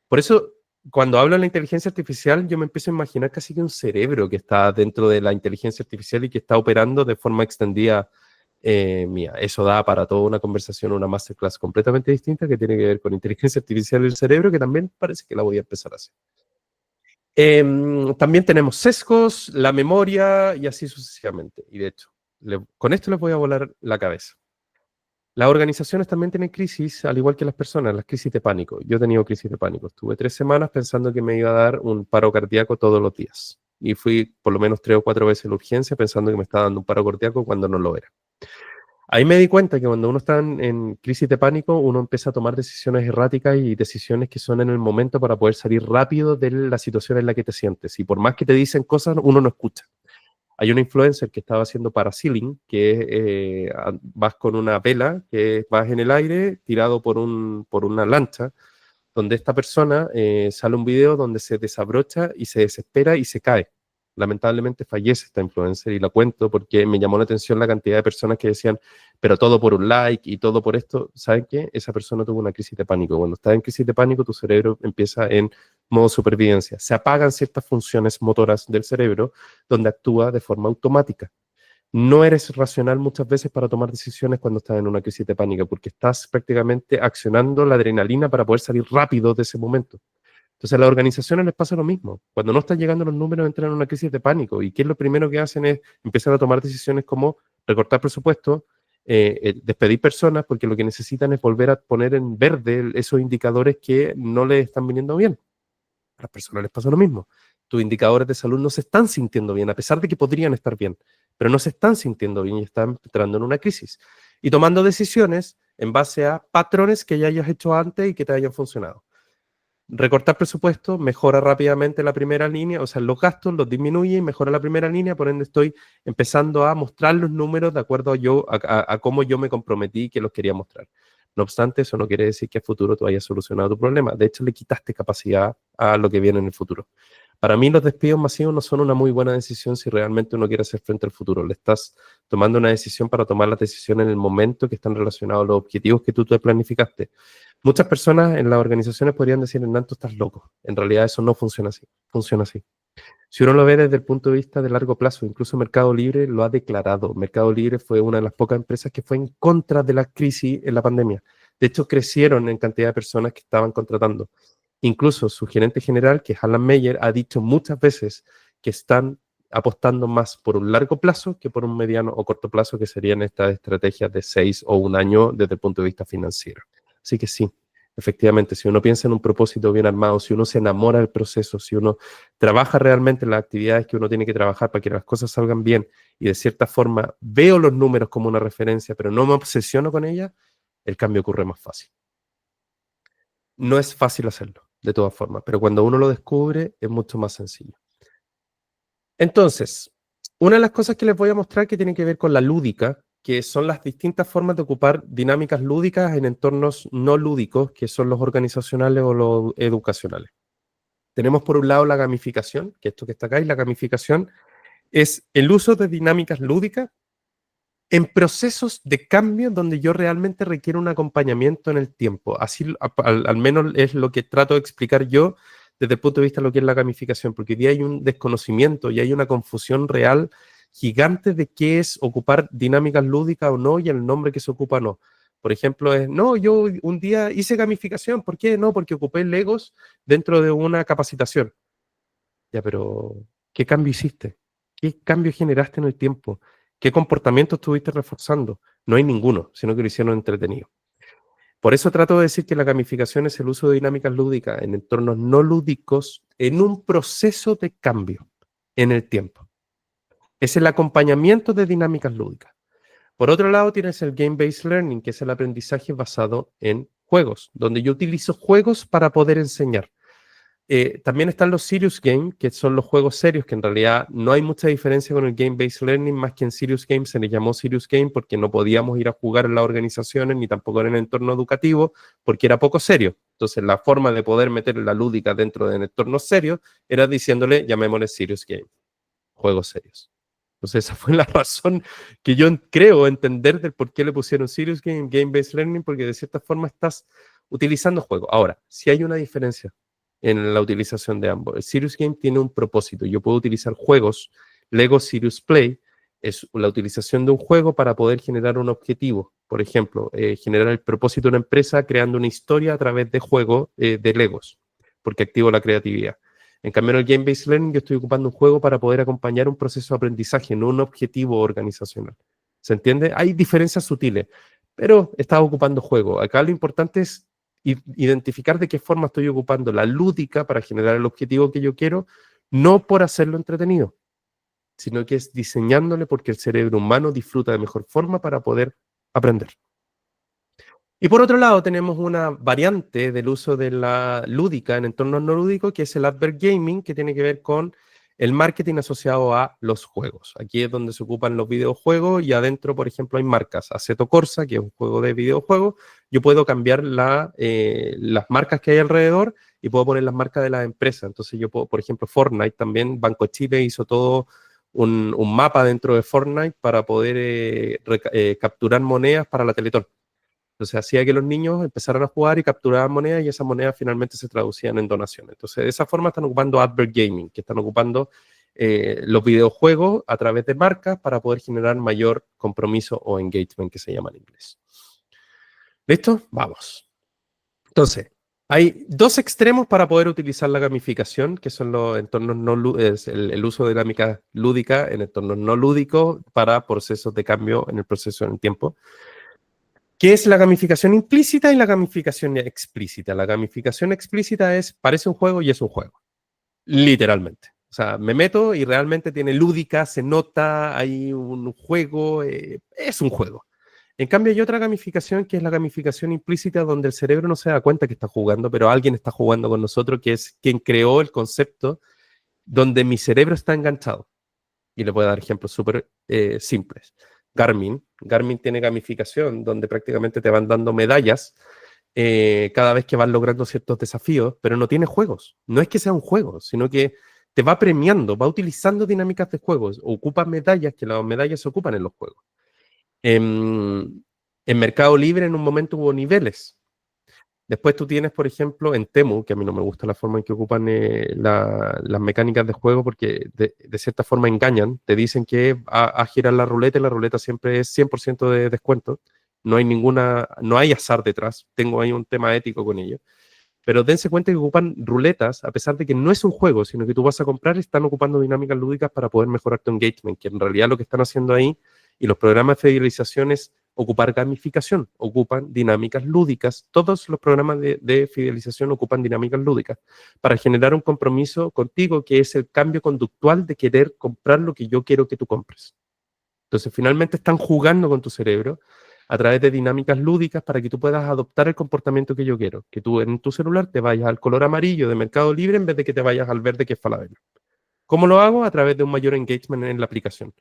A: Por eso, cuando hablo de la inteligencia artificial, yo me empiezo a imaginar casi que un cerebro que está dentro de la inteligencia artificial y que está operando de forma extendida mía. Eso da para toda una conversación, una masterclass completamente distinta que tiene que ver con inteligencia artificial y el cerebro, que también parece que la voy a empezar a hacer. También tenemos sesgos, la memoria y así sucesivamente. Y de hecho, con esto les voy a volar la cabeza. Las organizaciones también tienen crisis, al igual que las personas, las crisis de pánico. Yo he tenido crisis de pánico. Estuve 3 semanas pensando que me iba a dar un paro cardíaco todos los días. Y fui por lo menos 3 o 4 veces a la urgencia pensando que me estaba dando un paro cardíaco cuando no lo era. Ahí me di cuenta que cuando uno está en crisis de pánico, uno empieza a tomar decisiones erráticas y decisiones que son en el momento para poder salir rápido de la situación en la que te sientes. Y por más que te dicen cosas, uno no escucha. Hay una influencer que estaba haciendo parasailing, que vas con una vela, que vas en el aire tirado por una lancha, donde esta persona sale un video donde se desabrocha y se desespera y se cae. Lamentablemente fallece esta influencer y la cuento porque me llamó la atención la cantidad de personas que decían, pero todo por un like y todo por esto. ¿Saben qué? Esa persona tuvo una crisis de pánico. Cuando estás en crisis de pánico, tu cerebro empieza en modo supervivencia. Se apagan ciertas funciones motoras del cerebro donde actúa de forma automática. No eres racional muchas veces para tomar decisiones cuando estás en una crisis de pánico, porque estás prácticamente accionando la adrenalina para poder salir rápido de ese momento. Entonces a las organizaciones les pasa lo mismo. Cuando no están llegando los números, entran en una crisis de pánico. ¿Y qué es lo primero que hacen? Es empezar a tomar decisiones como recortar presupuesto, despedir personas, porque lo que necesitan es volver a poner en verde esos indicadores que no les están viniendo bien. A las personas les pasa lo mismo. Tus indicadores de salud no se están sintiendo bien, a pesar de que podrían estar bien, pero no se están sintiendo bien y están entrando en una crisis. Y tomando decisiones en base a patrones que ya hayas hecho antes y que te hayan funcionado. Recortar presupuesto mejora rápidamente la primera línea, o sea, los gastos los disminuye y mejora la primera línea, por ende estoy empezando a mostrar los números de acuerdo a cómo yo me comprometí que los quería mostrar. No obstante, eso no quiere decir que a futuro tú hayas solucionado tu problema. De hecho, le quitaste capacidad a lo que viene en el futuro. Para mí, los despidos masivos no son una muy buena decisión si realmente uno quiere hacer frente al futuro. Le estás tomando una decisión para tomar la decisión en el momento que están relacionados a los objetivos que tú te planificaste. Muchas personas en las organizaciones podrían decir, Hernán, tú estás loco. En realidad eso no funciona así. Funciona así. Si uno lo ve desde el punto de vista de largo plazo, incluso Mercado Libre lo ha declarado. Mercado Libre fue una de las pocas empresas que fue en contra de la crisis en la pandemia. De hecho, crecieron en cantidad de personas que estaban contratando. Incluso su gerente general, que es Alan Meyer, ha dicho muchas veces que están apostando más por un largo plazo que por un mediano o corto plazo, que serían estas estrategias de 6 o un año desde el punto de vista financiero. Así que sí, Efectivamente, si uno piensa en un propósito bien armado, si uno se enamora del proceso, si uno trabaja realmente en las actividades que uno tiene que trabajar para que las cosas salgan bien y de cierta forma veo los números como una referencia, pero no me obsesiono con ellas, el cambio ocurre más fácil. No es fácil hacerlo, de todas formas, pero cuando uno lo descubre es mucho más sencillo. Entonces, una de las cosas que les voy a mostrar que tiene que ver con la lúdica, que son las distintas formas de ocupar dinámicas lúdicas en entornos no lúdicos, que son los organizacionales o los educacionales. Tenemos por un lado la gamificación, que es esto que está acá, y la gamificación es el uso de dinámicas lúdicas en procesos de cambio donde yo realmente requiero un acompañamiento en el tiempo. Así, al menos es lo que trato de explicar yo desde el punto de vista de lo que es la gamificación, porque hoy día hay un desconocimiento y hay una confusión real gigante de qué es ocupar dinámicas lúdicas o no y el nombre que se ocupa o no. Por ejemplo, no, yo un día hice gamificación, ¿por qué? No, porque ocupé Legos dentro de una capacitación. Ya, pero ¿qué cambio hiciste? ¿Qué cambio generaste en el tiempo? ¿Qué comportamiento estuviste reforzando? No hay ninguno, sino que lo hicieron entretenido. Por eso trato de decir que la gamificación es el uso de dinámicas lúdicas en entornos no lúdicos en un proceso de cambio en el tiempo. Es el acompañamiento de dinámicas lúdicas. Por otro lado, tienes el Game-Based Learning, que es el aprendizaje basado en juegos, donde yo utilizo juegos para poder enseñar. También están los Serious Games, que son los juegos serios, que en realidad no hay mucha diferencia con el Game-Based Learning, más que en Serious Games se le llamó Serious Game porque no podíamos ir a jugar en las organizaciones ni tampoco en el entorno educativo porque era poco serio. Entonces la forma de poder meter la lúdica dentro de entornos serios era diciéndole, llamémosle Serious Game, juegos serios. Entonces esa fue la razón que yo creo entender del por qué le pusieron Serious Game, Game-Based Learning, porque de cierta forma estás utilizando juegos. Ahora, si hay una diferencia en la utilización de ambos. El Serious Game tiene un propósito. Yo puedo utilizar juegos. Lego Serious Play es la utilización de un juego para poder generar un objetivo. Por ejemplo, generar el propósito de una empresa creando una historia a través de juegos de Legos, porque activo la creatividad. En cambio, en el Game-Based Learning yo estoy ocupando un juego para poder acompañar un proceso de aprendizaje, no un objetivo organizacional. ¿Se entiende? Hay diferencias sutiles, pero estaba ocupando juego. Acá lo importante es identificar de qué forma estoy ocupando la lúdica para generar el objetivo que yo quiero, no por hacerlo entretenido, sino que es diseñándole porque el cerebro humano disfruta de mejor forma para poder aprender. Y por otro lado, tenemos una variante del uso de la lúdica en entornos no lúdicos, que es el advert gaming, que tiene que ver con el marketing asociado a los juegos. Aquí es donde se ocupan los videojuegos y adentro, por ejemplo, hay marcas. Assetto Corsa, que es un juego de videojuegos. Yo puedo cambiar las marcas que hay alrededor y puedo poner las marcas de las empresas. Entonces yo puedo, por ejemplo, Fortnite también, Banco Chile hizo todo un mapa dentro de Fortnite para poder capturar monedas para la Teletón. Entonces hacía que los niños empezaran a jugar y capturaban monedas y esas monedas finalmente se traducían en donaciones. Entonces de esa forma están ocupando advert gaming, que están ocupando los videojuegos a través de marcas para poder generar mayor compromiso o engagement, que se llama en inglés. ¿Listo? Vamos. Entonces, hay dos extremos para poder utilizar la gamificación, que son los entornos no el uso de dinámica lúdica en entornos no lúdicos para procesos de cambio en el proceso en el tiempo. ¿Qué es la gamificación implícita y la gamificación explícita? La gamificación explícita parece un juego y es un juego, literalmente. O sea, me meto y realmente tiene lúdica, se nota, hay un juego, es un juego. En cambio, hay otra gamificación que es la gamificación implícita, donde el cerebro no se da cuenta que está jugando, pero alguien está jugando con nosotros, que es quien creó el concepto, donde mi cerebro está enganchado. Y le voy a dar ejemplos súper simples. Garmin tiene gamificación, donde prácticamente te van dando medallas cada vez que vas logrando ciertos desafíos, pero no tiene juegos. No es que sea un juego, sino que te va premiando, va utilizando dinámicas de juegos, ocupa medallas, que las medallas se ocupan en los juegos. En Mercado Libre en un momento hubo niveles. Después tú tienes, por ejemplo, en Temu, que a mí no me gusta la forma en que ocupan las mecánicas de juego porque de cierta forma engañan. Te dicen que a girar la ruleta y la ruleta siempre es 100% de descuento. No hay azar detrás. Tengo ahí un tema ético con ello. Pero dense cuenta que ocupan ruletas, a pesar de que no es un juego, sino que tú vas a comprar, están ocupando dinámicas lúdicas para poder mejorar tu engagement, que en realidad lo que están haciendo ahí y los programas de fidelización es ocupar gamificación, ocupan dinámicas lúdicas. Todos los programas de fidelización ocupan dinámicas lúdicas para generar un compromiso contigo, que es el cambio conductual de querer comprar lo que yo quiero que tú compres. Entonces, finalmente están jugando con tu cerebro a través de dinámicas lúdicas para que tú puedas adoptar el comportamiento que yo quiero. Que tú en tu celular te vayas al color amarillo de Mercado Libre en vez de que te vayas al verde que es Falabella. ¿Cómo lo hago? A través de un mayor engagement en la aplicación.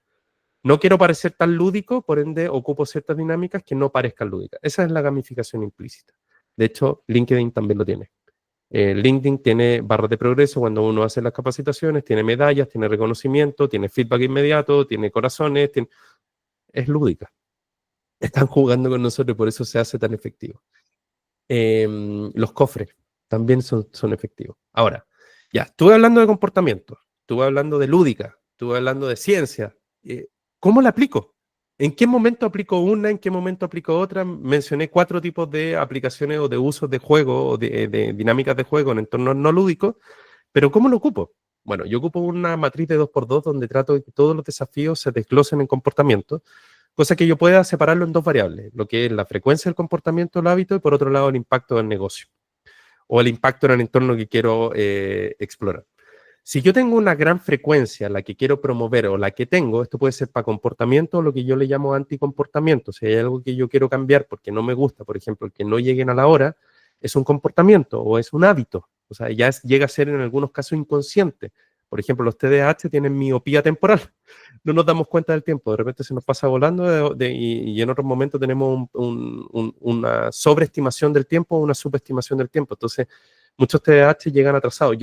A: No quiero parecer tan lúdico, por ende ocupo ciertas dinámicas que no parezcan lúdicas. Esa es la gamificación implícita. De hecho, LinkedIn también lo tiene. LinkedIn tiene barras de progreso cuando uno hace las capacitaciones, tiene medallas, tiene reconocimiento, tiene feedback inmediato, tiene corazones, es lúdica. Están jugando con nosotros y por eso se hace tan efectivo. Los cofres también son efectivos. Ahora, ya, estuve hablando de comportamiento, estuve hablando de lúdica, estuve hablando de ciencia. ¿Cómo la aplico? ¿En qué momento aplico una? ¿En qué momento aplico otra? Mencioné 4 tipos de aplicaciones o de usos de juego o de dinámicas de juego en entornos no lúdicos, pero ¿cómo lo ocupo? Bueno, yo ocupo una matriz de 2x2 donde trato de que todos los desafíos se desglosen en comportamiento, cosa que yo pueda separarlo en 2 variables, lo que es la frecuencia del comportamiento, el hábito, y por otro lado el impacto del negocio o el impacto en el entorno que quiero explorar. Si yo tengo una gran frecuencia, la que quiero promover o la que tengo, esto puede ser para comportamiento o lo que yo le llamo anticomportamiento. Si hay algo que yo quiero cambiar porque no me gusta, por ejemplo, el que no lleguen a la hora, es un comportamiento o es un hábito. O sea, ya llega a ser en algunos casos inconsciente. Por ejemplo, los TDAH tienen miopía temporal. No nos damos cuenta del tiempo. De repente se nos pasa volando y en otros momentos tenemos una sobreestimación del tiempo o una subestimación del tiempo. Entonces, muchos TDAH llegan atrasados.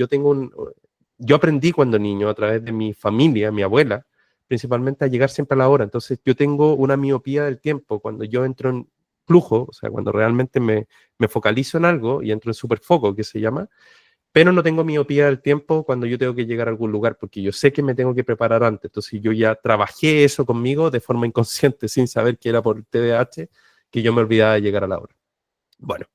A: Yo aprendí cuando niño, a través de mi familia, mi abuela, principalmente a llegar siempre a la hora. Entonces, yo tengo una miopía del tiempo. Cuando yo entro en flujo, o sea, cuando realmente me focalizo en algo y entro en superfoco, que se llama, pero no tengo miopía del tiempo cuando yo tengo que llegar a algún lugar, porque yo sé que me tengo que preparar antes. Entonces, yo ya trabajé eso conmigo de forma inconsciente, sin saber que era por el TDAH, que yo me olvidaba de llegar a la hora. Bueno,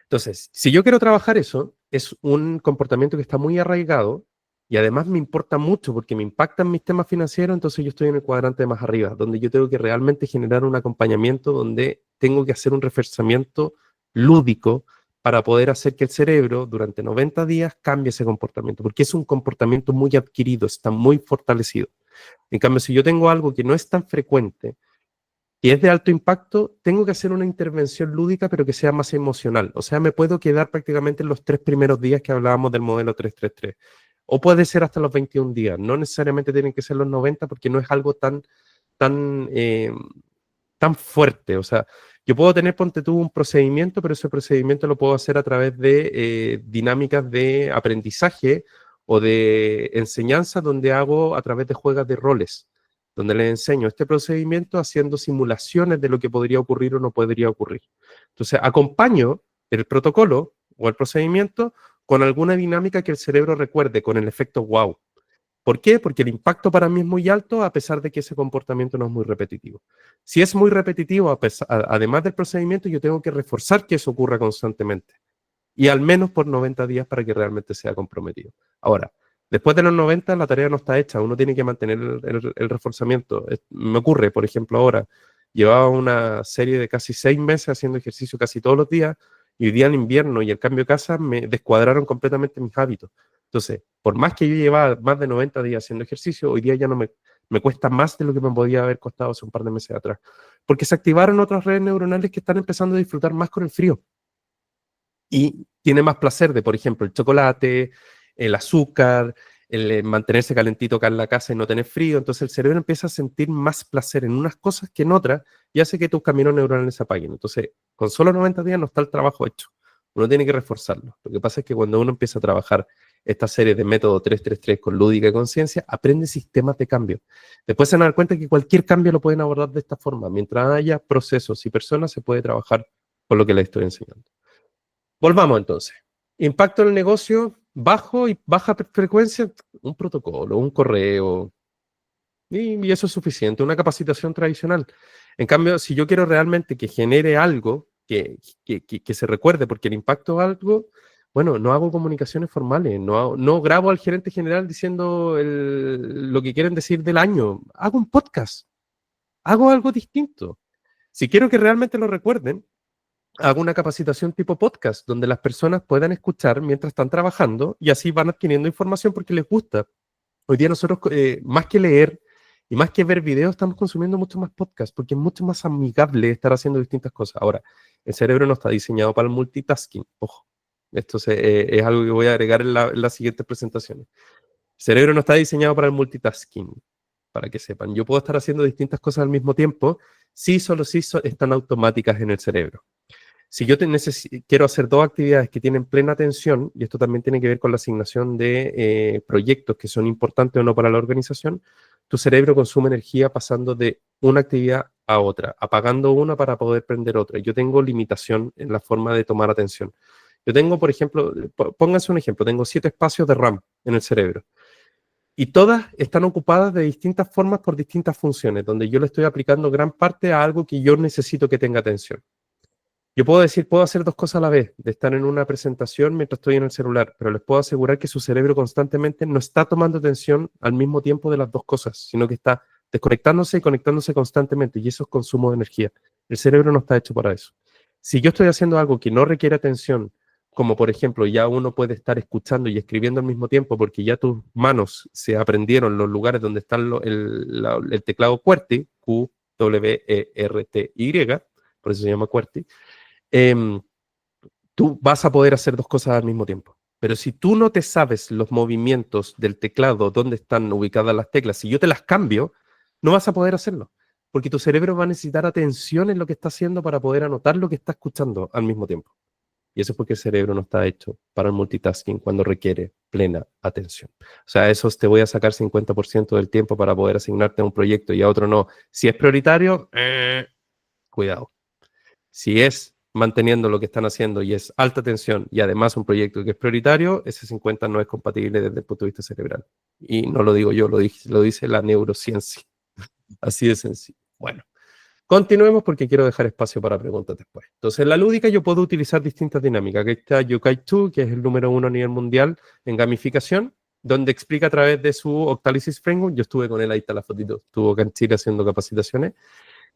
A: entonces, si yo quiero trabajar eso, es un comportamiento que está muy arraigado y además me importa mucho porque me impactan mis temas financieros, entonces yo estoy en el cuadrante de más arriba, donde yo tengo que realmente generar un acompañamiento, donde tengo que hacer un reforzamiento lúdico para poder hacer que el cerebro durante 90 días cambie ese comportamiento, porque es un comportamiento muy adquirido, está muy fortalecido. En cambio, si yo tengo algo que no es tan frecuente, y es de alto impacto, tengo que hacer una intervención lúdica, pero que sea más emocional. O sea, me puedo quedar prácticamente en los 3 primeros días que hablábamos del modelo 333. O puede ser hasta los 21 días. No necesariamente tienen que ser los 90 porque no es algo tan, tan fuerte. O sea, yo puedo tener, ponte tú, un procedimiento, pero ese procedimiento lo puedo hacer a través de dinámicas de aprendizaje o de enseñanza donde hago a través de juegos de roles, donde les enseño este procedimiento haciendo simulaciones de lo que podría ocurrir o no podría ocurrir. Entonces, acompaño el protocolo o el procedimiento con alguna dinámica que el cerebro recuerde, con el efecto wow. ¿Por qué? Porque el impacto para mí es muy alto a pesar de que ese comportamiento no es muy repetitivo. Si es muy repetitivo, además del procedimiento, yo tengo que reforzar que eso ocurra constantemente y al menos por 90 días para que realmente sea comprometido. Ahora, después de los 90 la tarea no está hecha, uno tiene que mantener el reforzamiento. Me ocurre, por ejemplo, ahora, llevaba una serie de casi 6 meses haciendo ejercicio casi todos los días y hoy día en invierno y el cambio de casa me descuadraron completamente mis hábitos. Entonces, por más que yo llevaba más de 90 días haciendo ejercicio, hoy día ya no me cuesta más de lo que me podía haber costado hace un par de meses atrás, porque se activaron otras redes neuronales que están empezando a disfrutar más con el frío y tiene más placer de, por ejemplo, el chocolate, el azúcar, el mantenerse calentito acá en la casa y no tener frío. Entonces el cerebro empieza a sentir más placer en unas cosas que en otras y hace que tus caminos neuronales se apaguen. Entonces, con solo 90 días no está el trabajo hecho. Uno tiene que reforzarlo. Lo que pasa es que cuando uno empieza a trabajar esta serie de método 333 con lúdica y conciencia, aprende sistemas de cambio. Después se van a dar cuenta que cualquier cambio lo pueden abordar de esta forma. Mientras haya procesos y personas, se puede trabajar con lo que les estoy enseñando. Volvamos entonces. Impacto en el negocio, bajo y baja frecuencia, un protocolo, un correo, y eso es suficiente, una capacitación tradicional. En cambio, si yo quiero realmente que genere algo, que se recuerde, porque el impacto es algo, bueno, no hago comunicaciones formales, no grabo al gerente general diciendo lo que quieren decir del año, hago un podcast, hago algo distinto. Si quiero que realmente lo recuerden, hago una capacitación tipo podcast, donde las personas puedan escuchar mientras están trabajando y así van adquiriendo información porque les gusta. Hoy día nosotros, más que leer y más que ver videos, estamos consumiendo mucho más podcast porque es mucho más amigable estar haciendo distintas cosas. Ahora, el cerebro no está diseñado para el multitasking. Ojo, es algo que voy a agregar en las siguientes presentaciones. El cerebro no está diseñado para el multitasking, para que sepan. Yo puedo estar haciendo distintas cosas al mismo tiempo si solo si están automáticas en el cerebro. Si yo quiero hacer dos actividades que tienen plena atención, y esto también tiene que ver con la asignación de proyectos que son importantes o no para la organización, tu cerebro consume energía pasando de una actividad a otra, apagando una para poder prender otra. Yo tengo limitación en la forma de tomar atención. Yo tengo, por ejemplo, pónganse un ejemplo, tengo 7 espacios de RAM en el cerebro y todas están ocupadas de distintas formas por distintas funciones, donde yo le estoy aplicando gran parte a algo que yo necesito que tenga atención. Yo puedo decir, puedo hacer dos cosas a la vez, de estar en una presentación mientras estoy en el celular, pero les puedo asegurar que su cerebro constantemente no está tomando atención al mismo tiempo de las dos cosas, sino que está desconectándose y conectándose constantemente, y eso es consumo de energía. El cerebro no está hecho para eso. Si yo estoy haciendo algo que no requiere atención, como por ejemplo, ya uno puede estar escuchando y escribiendo al mismo tiempo porque ya tus manos se aprendieron los lugares donde está el teclado QWERTY, QWERTY, por eso se llama QWERTY, em, tú vas a poder hacer dos cosas al mismo tiempo. Pero si tú no te sabes los movimientos del teclado, dónde están ubicadas las teclas, si yo te las cambio, no vas a poder hacerlo. Porque tu cerebro va a necesitar atención en lo que está haciendo para poder anotar lo que está escuchando al mismo tiempo. Y eso es porque el cerebro no está hecho para el multitasking cuando requiere plena atención. O sea, eso te voy a sacar 50% del tiempo para poder asignarte a un proyecto y a otro no. Si es prioritario, cuidado. Si es manteniendo lo que están haciendo y es alta tensión y además un proyecto que es prioritario, ese 50 no es compatible desde el punto de vista cerebral. Y no lo digo yo, lo dice la neurociencia. Así de sencillo. Bueno, continuemos porque quiero dejar espacio para preguntas después. Entonces, en la lúdica yo puedo utilizar distintas dinámicas. Aquí está Yokai 2, que es el número 1 a nivel mundial en gamificación, donde explica a través de su Octalysis Framework, yo estuve con él, ahí está la fotito, estuvo acá en Chile haciendo capacitaciones,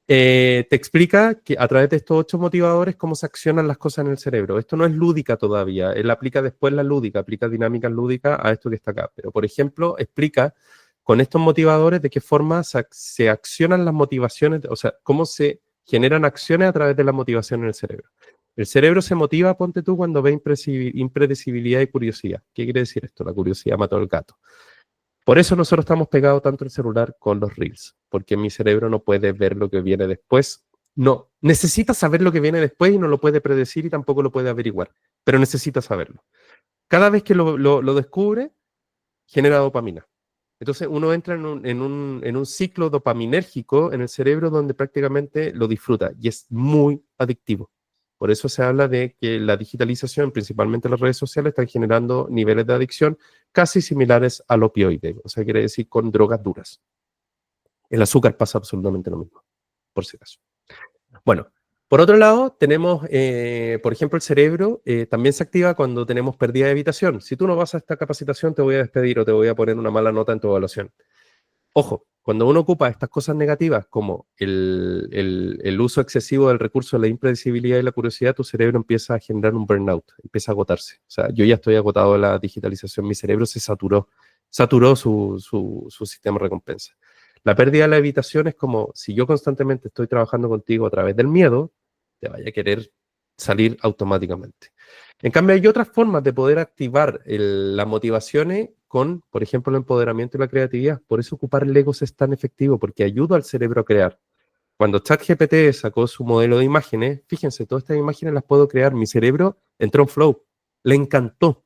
A: te explica que a través de estos 8 motivadores cómo se accionan las cosas en el cerebro. Esto no es lúdica todavía, él aplica después la lúdica, aplica dinámicas lúdicas a esto que está acá. Pero, por ejemplo, explica con estos motivadores de qué forma se accionan las motivaciones, o sea, cómo se generan acciones a través de la motivación en el cerebro. El cerebro se motiva, ponte tú, cuando ve impredecibilidad y curiosidad. ¿Qué quiere decir esto? La curiosidad mató al gato. Por eso nosotros estamos pegados tanto el celular con los reels, porque mi cerebro no puede ver lo que viene después. No, necesita saber lo que viene después y no lo puede predecir y tampoco lo puede averiguar, pero necesita saberlo. Cada vez que lo descubre, genera dopamina. Entonces uno entra en un ciclo dopaminérgico en el cerebro donde prácticamente lo disfruta y es muy adictivo. Por eso se habla de que la digitalización, principalmente las redes sociales, están generando niveles de adicción casi similares al opioide, o sea, quiere decir con drogas duras. El azúcar pasa absolutamente lo mismo, por si acaso. Bueno, por otro lado, tenemos, por ejemplo, el cerebro también se activa cuando tenemos pérdida de evitación. Si tú no vas a esta capacitación, te voy a despedir o te voy a poner una mala nota en tu evaluación. Ojo, cuando uno ocupa estas cosas negativas como el uso excesivo del recurso de la impredecibilidad y la curiosidad, tu cerebro empieza a generar un burnout, empieza a agotarse. O sea, yo ya estoy agotado de la digitalización, mi cerebro se saturó su sistema de recompensa. La pérdida de la evitación es como si yo constantemente estoy trabajando contigo a través del miedo, te vaya a querer salir automáticamente. En cambio, hay otras formas de poder activar las motivaciones con, por ejemplo, el empoderamiento y la creatividad. Por eso ocupar Legos es tan efectivo, porque ayuda al cerebro a crear. Cuando ChatGPT sacó su modelo de imágenes, fíjense, todas estas imágenes las puedo crear. Mi cerebro entró en flow, le encantó.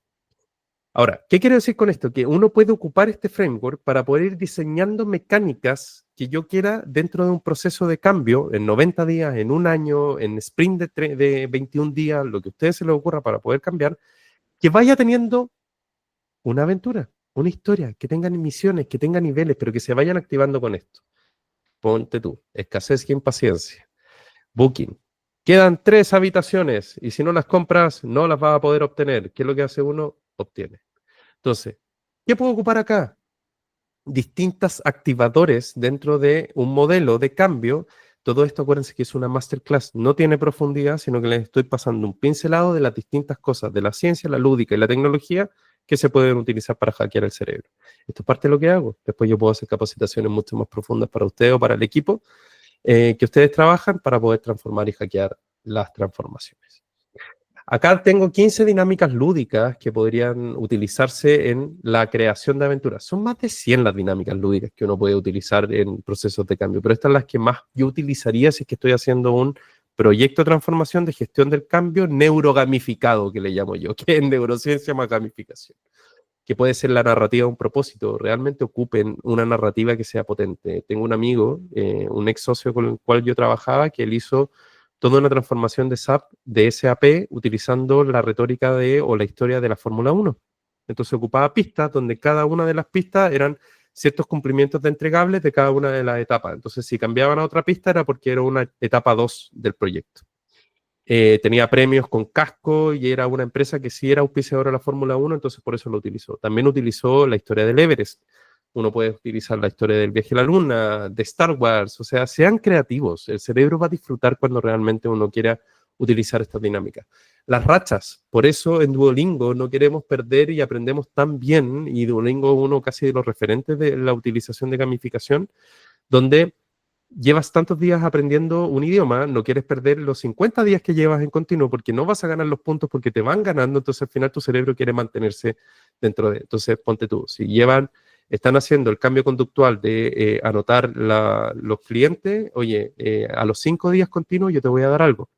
A: Ahora, ¿qué quiero decir con esto? Que uno puede ocupar este framework para poder ir diseñando mecánicas que yo quiera dentro de un proceso de cambio en 90 días, en un año, en sprint de 21 días, lo que a ustedes se les ocurra para poder cambiar, que vaya teniendo una aventura, una historia, que tengan misiones, que tengan niveles, pero que se vayan activando con esto. Ponte tú, escasez y impaciencia. Booking. Quedan 3 habitaciones y si no las compras, no las vas a poder obtener. ¿Qué es lo que hace uno? Obtiene. Entonces, ¿qué puedo ocupar acá? Distintos activadores dentro de un modelo de cambio Todo esto, acuérdense que es una masterclass, no tiene profundidad, sino que les estoy pasando un pincelado de las distintas cosas de la ciencia, la lúdica y la tecnología que se pueden utilizar para hackear el cerebro. Esto es parte de lo que hago. Después yo puedo hacer capacitaciones mucho más profundas para ustedes o para el equipo que ustedes trabajan para poder transformar y hackear las transformaciones. Acá tengo 15 dinámicas lúdicas que podrían utilizarse en la creación de aventuras. Son más de 100 las dinámicas lúdicas que uno puede utilizar en procesos de cambio, pero estas son las que más yo utilizaría si es que estoy haciendo un proyecto de transformación de gestión del cambio neurogamificado, que le llamo yo, que es neurociencia más gamificación, que puede ser la narrativa de un propósito. Realmente ocupen una narrativa que sea potente. Tengo un amigo, un ex socio con el cual yo trabajaba, que él hizo toda una transformación de SAP, de SAP, utilizando la retórica de, o la historia de la Fórmula 1. Entonces ocupaba pistas donde cada una de las pistas eran ciertos cumplimientos de entregables de cada una de las etapas. Entonces, si cambiaban a otra pista era porque era una etapa 2 del proyecto. Tenía premios con casco y era una empresa que sí era auspiciadora de la Fórmula 1, entonces por eso lo utilizó. También utilizó la historia del Everest. Uno puede utilizar la historia del viaje a la luna, de Star Wars, o sea, sean creativos. El cerebro va a disfrutar cuando realmente uno quiera utilizar estas dinámicas. Las rachas, por eso en Duolingo no queremos perder y aprendemos tan bien, y Duolingo es uno casi de los referentes de la utilización de gamificación, donde llevas tantos días aprendiendo un idioma, no quieres perder los 50 días que llevas en continuo porque no vas a ganar los puntos porque te van ganando, entonces al final tu cerebro quiere mantenerse dentro de... Entonces ponte tú, si están haciendo el cambio conductual de anotar los clientes, oye, a los 5 días continuos yo te voy a dar algo.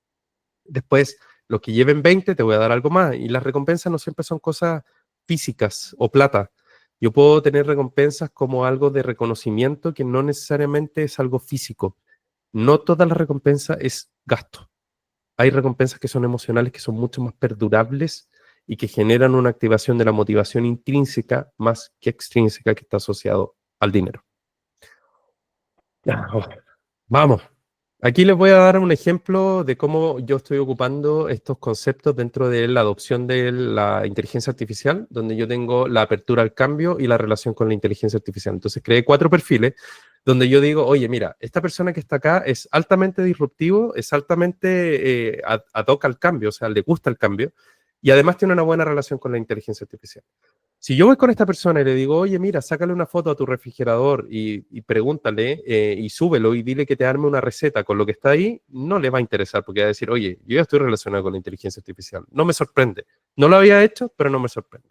A: Después, los que lleven 20 te voy a dar algo más. Y las recompensas no siempre son cosas físicas o plata. Yo puedo tener recompensas como algo de reconocimiento que no necesariamente es algo físico. No toda la recompensa es gasto. Hay recompensas que son emocionales, que son mucho más perdurables y que generan una activación de la motivación intrínseca más que extrínseca que está asociado al dinero. Ya, vamos. Aquí les voy a dar un ejemplo de cómo yo estoy ocupando estos conceptos dentro de la adopción de la inteligencia artificial, donde yo tengo la apertura al cambio y la relación con la inteligencia artificial. Entonces creé 4 perfiles donde yo digo, oye, mira, esta persona que está acá es altamente disruptivo, es altamente ad hoc al cambio, o sea, le gusta el cambio, y además tiene una buena relación con la inteligencia artificial. Si yo voy con esta persona y le digo, oye, mira, sácale una foto a tu refrigerador y pregúntale y súbelo y dile que te arme una receta con lo que está ahí, no le va a interesar porque va a decir, oye, yo ya estoy relacionado con la inteligencia artificial. No me sorprende. No lo había hecho, pero no me sorprende.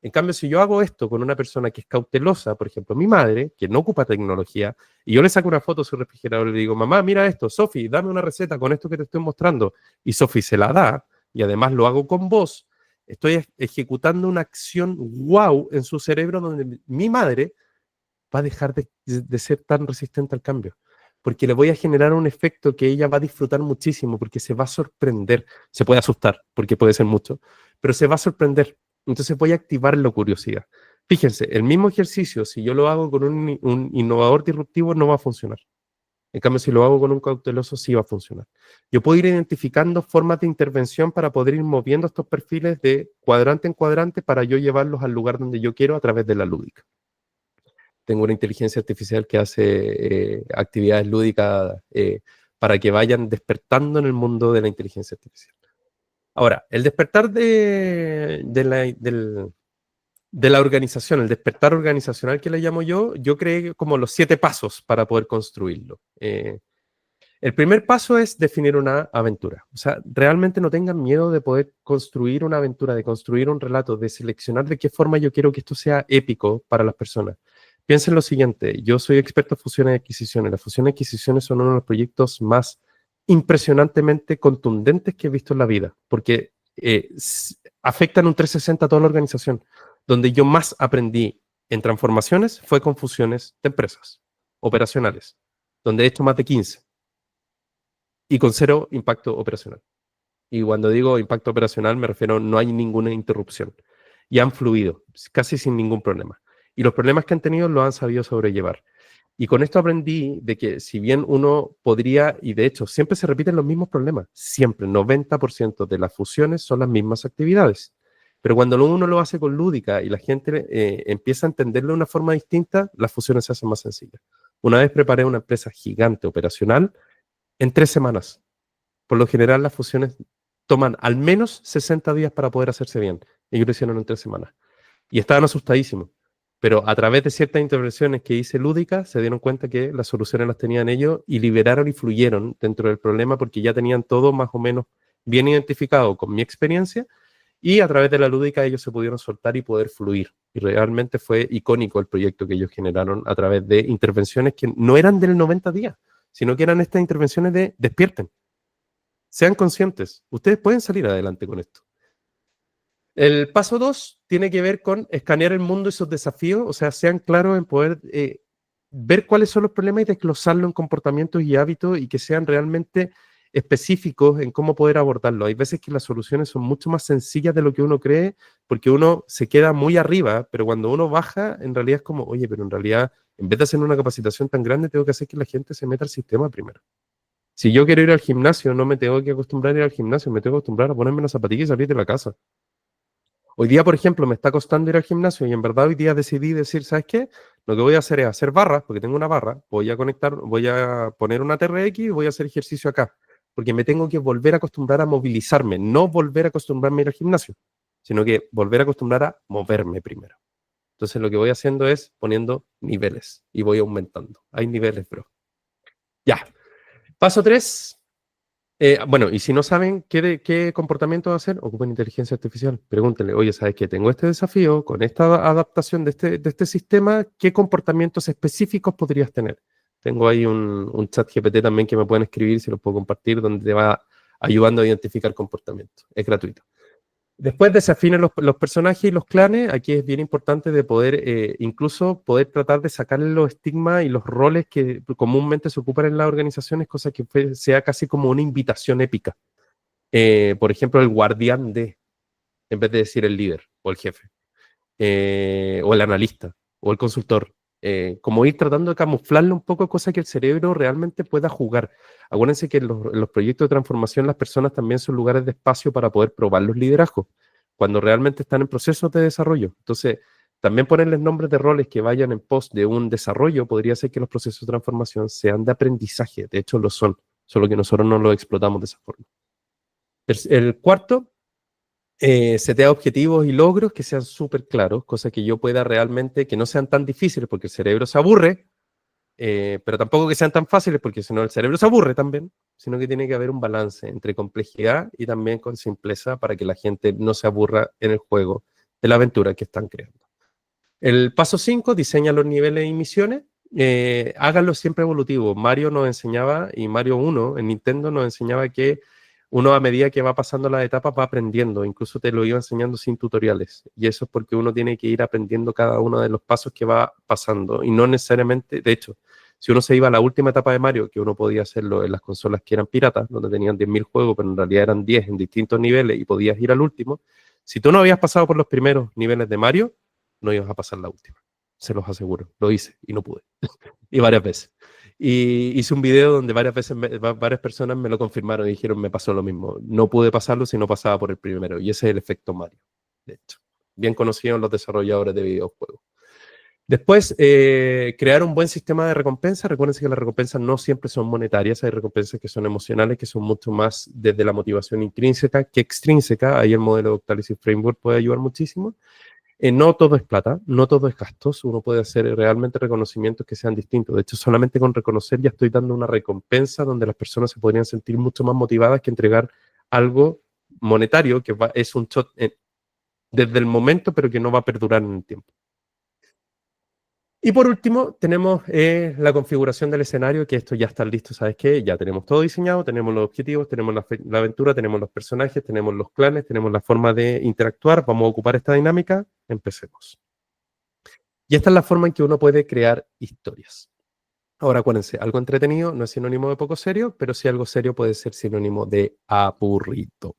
A: En cambio, si yo hago esto con una persona que es cautelosa, por ejemplo, mi madre, que no ocupa tecnología, y yo le saco una foto a su refrigerador y le digo, mamá, mira esto, Sofi, dame una receta con esto que te estoy mostrando, y Sofi se la da, y además lo hago con voz, estoy ejecutando una acción wow en su cerebro donde mi madre va a dejar de ser tan resistente al cambio. Porque le voy a generar un efecto que ella va a disfrutar muchísimo, porque se va a sorprender. Se puede asustar, porque puede ser mucho, pero se va a sorprender. Entonces voy a activar la curiosidad. Fíjense, el mismo ejercicio, si yo lo hago con un innovador disruptivo, no va a funcionar. En cambio, si lo hago con un cauteloso, sí va a funcionar. Yo puedo ir identificando formas de intervención para poder ir moviendo estos perfiles de cuadrante en cuadrante para yo llevarlos al lugar donde yo quiero a través de la lúdica. Tengo una inteligencia artificial que hace actividades lúdicas para que vayan despertando en el mundo de la inteligencia artificial. Ahora, el despertar de la organización, el despertar organizacional que le llamo yo creé como los 7 pasos para poder construirlo. El primer paso es definir una aventura. O sea, realmente no tengan miedo de poder construir una aventura, de construir un relato, de seleccionar de qué forma yo quiero que esto sea épico para las personas. Piensen lo siguiente, yo soy experto en fusiones y adquisiciones. Las fusiones y adquisiciones son uno de los proyectos más impresionantemente contundentes que he visto en la vida, porque afectan un 360 a toda la organización. Donde yo más aprendí en transformaciones fue con fusiones de empresas operacionales, donde he hecho más de 15 y con 0 impacto operacional. Y cuando digo impacto operacional me refiero no hay ninguna interrupción. Y han fluido, casi sin ningún problema. Y los problemas que han tenido lo han sabido sobrellevar. Y con esto aprendí de que si bien uno podría, y de hecho siempre se repiten los mismos problemas, siempre, 90% de las fusiones son las mismas actividades. Pero cuando uno lo hace con lúdica y la gente empieza a entenderlo de una forma distinta, las fusiones se hacen más sencillas. Una vez preparé una empresa gigante operacional en 3 semanas. Por lo general, las fusiones toman al menos 60 días para poder hacerse bien. Ellos lo hicieron en 3 semanas. Y estaban asustadísimos. Pero a través de ciertas intervenciones que hice lúdicas, se dieron cuenta que las soluciones las tenían ellos y liberaron y fluyeron dentro del problema porque ya tenían todo más o menos bien identificado con mi experiencia y a través de la lúdica ellos se pudieron soltar y poder fluir. Y realmente fue icónico el proyecto que ellos generaron a través de intervenciones que no eran del 90 días, sino que eran estas intervenciones de despierten, sean conscientes, ustedes pueden salir adelante con esto. El paso 2 tiene que ver con escanear el mundo y sus desafíos, o sea, sean claros en poder ver cuáles son los problemas y desglosarlo en comportamientos y hábitos y que sean realmente específicos en cómo poder abordarlo. Hay veces que las soluciones son mucho más sencillas de lo que uno cree porque uno se queda muy arriba, pero cuando uno baja, en realidad es como, oye, pero en realidad, en vez de hacer una capacitación tan grande, tengo que hacer que la gente se meta al sistema primero. Si yo quiero ir al gimnasio, no me tengo que acostumbrar a ir al gimnasio, me tengo que acostumbrar a ponerme una zapatilla y salir de la casa. Hoy día, por ejemplo, me está costando ir al gimnasio y en verdad hoy día decidí decir, ¿sabes qué? Lo que voy a hacer es hacer barras, porque tengo una barra, voy a conectar, voy a poner una TRX y voy a hacer ejercicio acá, porque me tengo que volver a acostumbrar a movilizarme, no volver a acostumbrarme a ir al gimnasio, sino que volver a acostumbrar a moverme primero. Entonces lo que voy haciendo es poniendo niveles y voy aumentando. Hay niveles, bro. Ya. Paso 3. Bueno, y si no saben qué comportamiento hacer, ocupen inteligencia artificial. Pregúntenle, oye, ¿sabes qué? Tengo este desafío con esta adaptación de este sistema, ¿qué comportamientos específicos podrías tener? Tengo ahí un chat GPT también que me pueden escribir, si lo puedo compartir, donde te va ayudando a identificar comportamientos. Es gratuito. Después desafinen los personajes y los clanes. Aquí es bien importante de poder, incluso poder tratar de sacarle los estigmas y los roles que comúnmente se ocupan en las organizaciones, cosa que sea casi como una invitación épica. Por ejemplo, el guardián de, en vez de decir el líder o el jefe, o el analista o el consultor. Como ir tratando de camuflarle un poco, cosa que el cerebro realmente pueda jugar. Acuérdense que en los proyectos de transformación las personas también son lugares de espacio para poder probar los liderazgos, cuando realmente están en procesos de desarrollo. Entonces, también ponerles nombres de roles que vayan en pos de un desarrollo podría ser que los procesos de transformación sean de aprendizaje. De hecho, lo son, solo que nosotros no lo explotamos de esa forma. El cuarto, setea objetivos y logros que sean súper claros, cosas que yo pueda realmente, que no sean tan difíciles porque el cerebro se aburre, pero tampoco que sean tan fáciles porque si no el cerebro se aburre también, sino que tiene que haber un balance entre complejidad y también con simpleza para que la gente no se aburra en el juego de la aventura que están creando. El paso 5, diseña los niveles y misiones. Háganlo siempre evolutivo. Mario nos enseñaba, y Mario 1 en Nintendo nos enseñaba que uno a medida que va pasando las etapas va aprendiendo, incluso te lo iba enseñando sin tutoriales. Y eso es porque uno tiene que ir aprendiendo cada uno de los pasos que va pasando. Y no necesariamente, de hecho, si uno se iba a la última etapa de Mario, que uno podía hacerlo en las consolas que eran piratas, donde tenían 10.000 juegos, pero en realidad eran 10 en distintos niveles y podías ir al último, si tú no habías pasado por los primeros niveles de Mario, no ibas a pasar la última. Se los aseguro. Lo hice y no pude. Y varias veces. Y hice un video donde varias veces varias personas me lo confirmaron y dijeron me pasó lo mismo. No pude pasarlo si no pasaba por el primero. Y ese es el efecto Mario, de hecho. Bien conocido en los desarrolladores de videojuegos. Después, crear un buen sistema de recompensa. Recuerden que las recompensas no siempre son monetarias, hay recompensas que son emocionales, que son mucho más desde la motivación intrínseca que extrínseca. Ahí el modelo de Octalysis Framework puede ayudar muchísimo. No todo es plata, no todo es gastos, uno puede hacer realmente reconocimientos que sean distintos. De hecho, solamente con reconocer ya estoy dando una recompensa donde las personas se podrían sentir mucho más motivadas que entregar algo monetario que es un shot desde el momento, pero que no va a perdurar en el tiempo. Y por último, tenemos la configuración del escenario, que esto ya está listo, ¿sabes qué? Ya tenemos todo diseñado, tenemos los objetivos, tenemos la aventura, tenemos los personajes, tenemos los clanes, tenemos la forma de interactuar, vamos a ocupar esta dinámica, empecemos. Y esta es la forma en que uno puede crear historias. Ahora, acuérdense, algo entretenido no es sinónimo de poco serio, pero sí algo serio puede ser sinónimo de aburrido.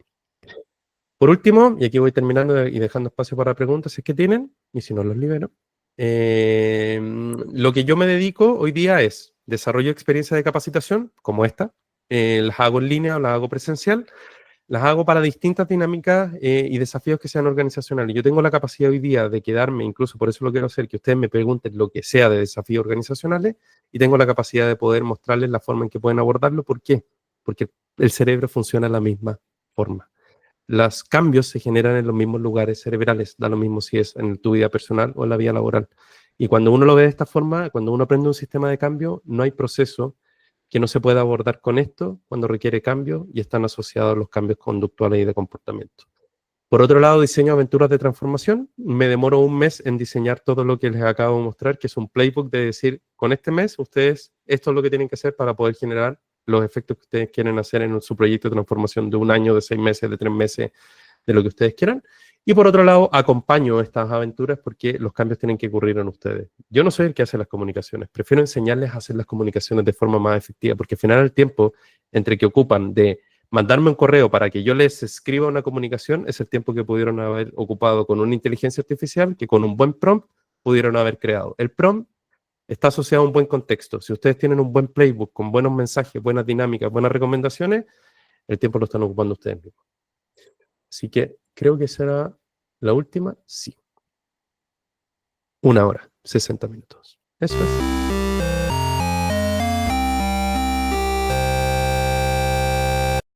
A: Por último, y aquí voy terminando y dejando espacio para preguntas si es que tienen, y si no los libero. Lo que yo me dedico hoy día es desarrollo de experiencias de capacitación, como esta. Las hago en línea o las hago presencial. las hago para distintas dinámicas y desafíos que sean organizacionales. Yo tengo la capacidad hoy día de quedarme, incluso por eso lo quiero hacer, que ustedes me pregunten lo que sea de desafíos organizacionales y tengo la capacidad de poder mostrarles la forma en que pueden abordarlo. ¿Por qué? Porque el cerebro funciona de la misma forma. Los cambios se generan en los mismos lugares cerebrales, da lo mismo si es en tu vida personal o en la vida laboral. Y cuando uno lo ve de esta forma, cuando uno aprende un sistema de cambio, no hay proceso que no se pueda abordar con esto cuando requiere cambio y están asociados los cambios conductuales y de comportamiento. Por otro lado, diseño aventuras de transformación. Me demoro un mes en diseñar todo lo que les acabo de mostrar, que es un playbook de decir, con este mes, ustedes, esto es lo que tienen que hacer para poder generar los efectos que ustedes quieren hacer en su proyecto de transformación de un año, de 6 meses, de 3 meses, de lo que ustedes quieran. Y por otro lado, acompaño estas aventuras porque los cambios tienen que ocurrir en ustedes. Yo no soy el que hace las comunicaciones, prefiero enseñarles a hacer las comunicaciones de forma más efectiva, porque al final el tiempo entre que ocupan de mandarme un correo para que yo les escriba una comunicación es el tiempo que pudieron haber ocupado con una inteligencia artificial que con un buen prompt pudieron haber creado. El prompt está asociado a un buen contexto. Si ustedes tienen un buen playbook con buenos mensajes, buenas dinámicas, buenas recomendaciones, el tiempo lo están ocupando ustedes mismos. Así que creo que será la última. Sí. 1 hora, 60 minutos. Eso es.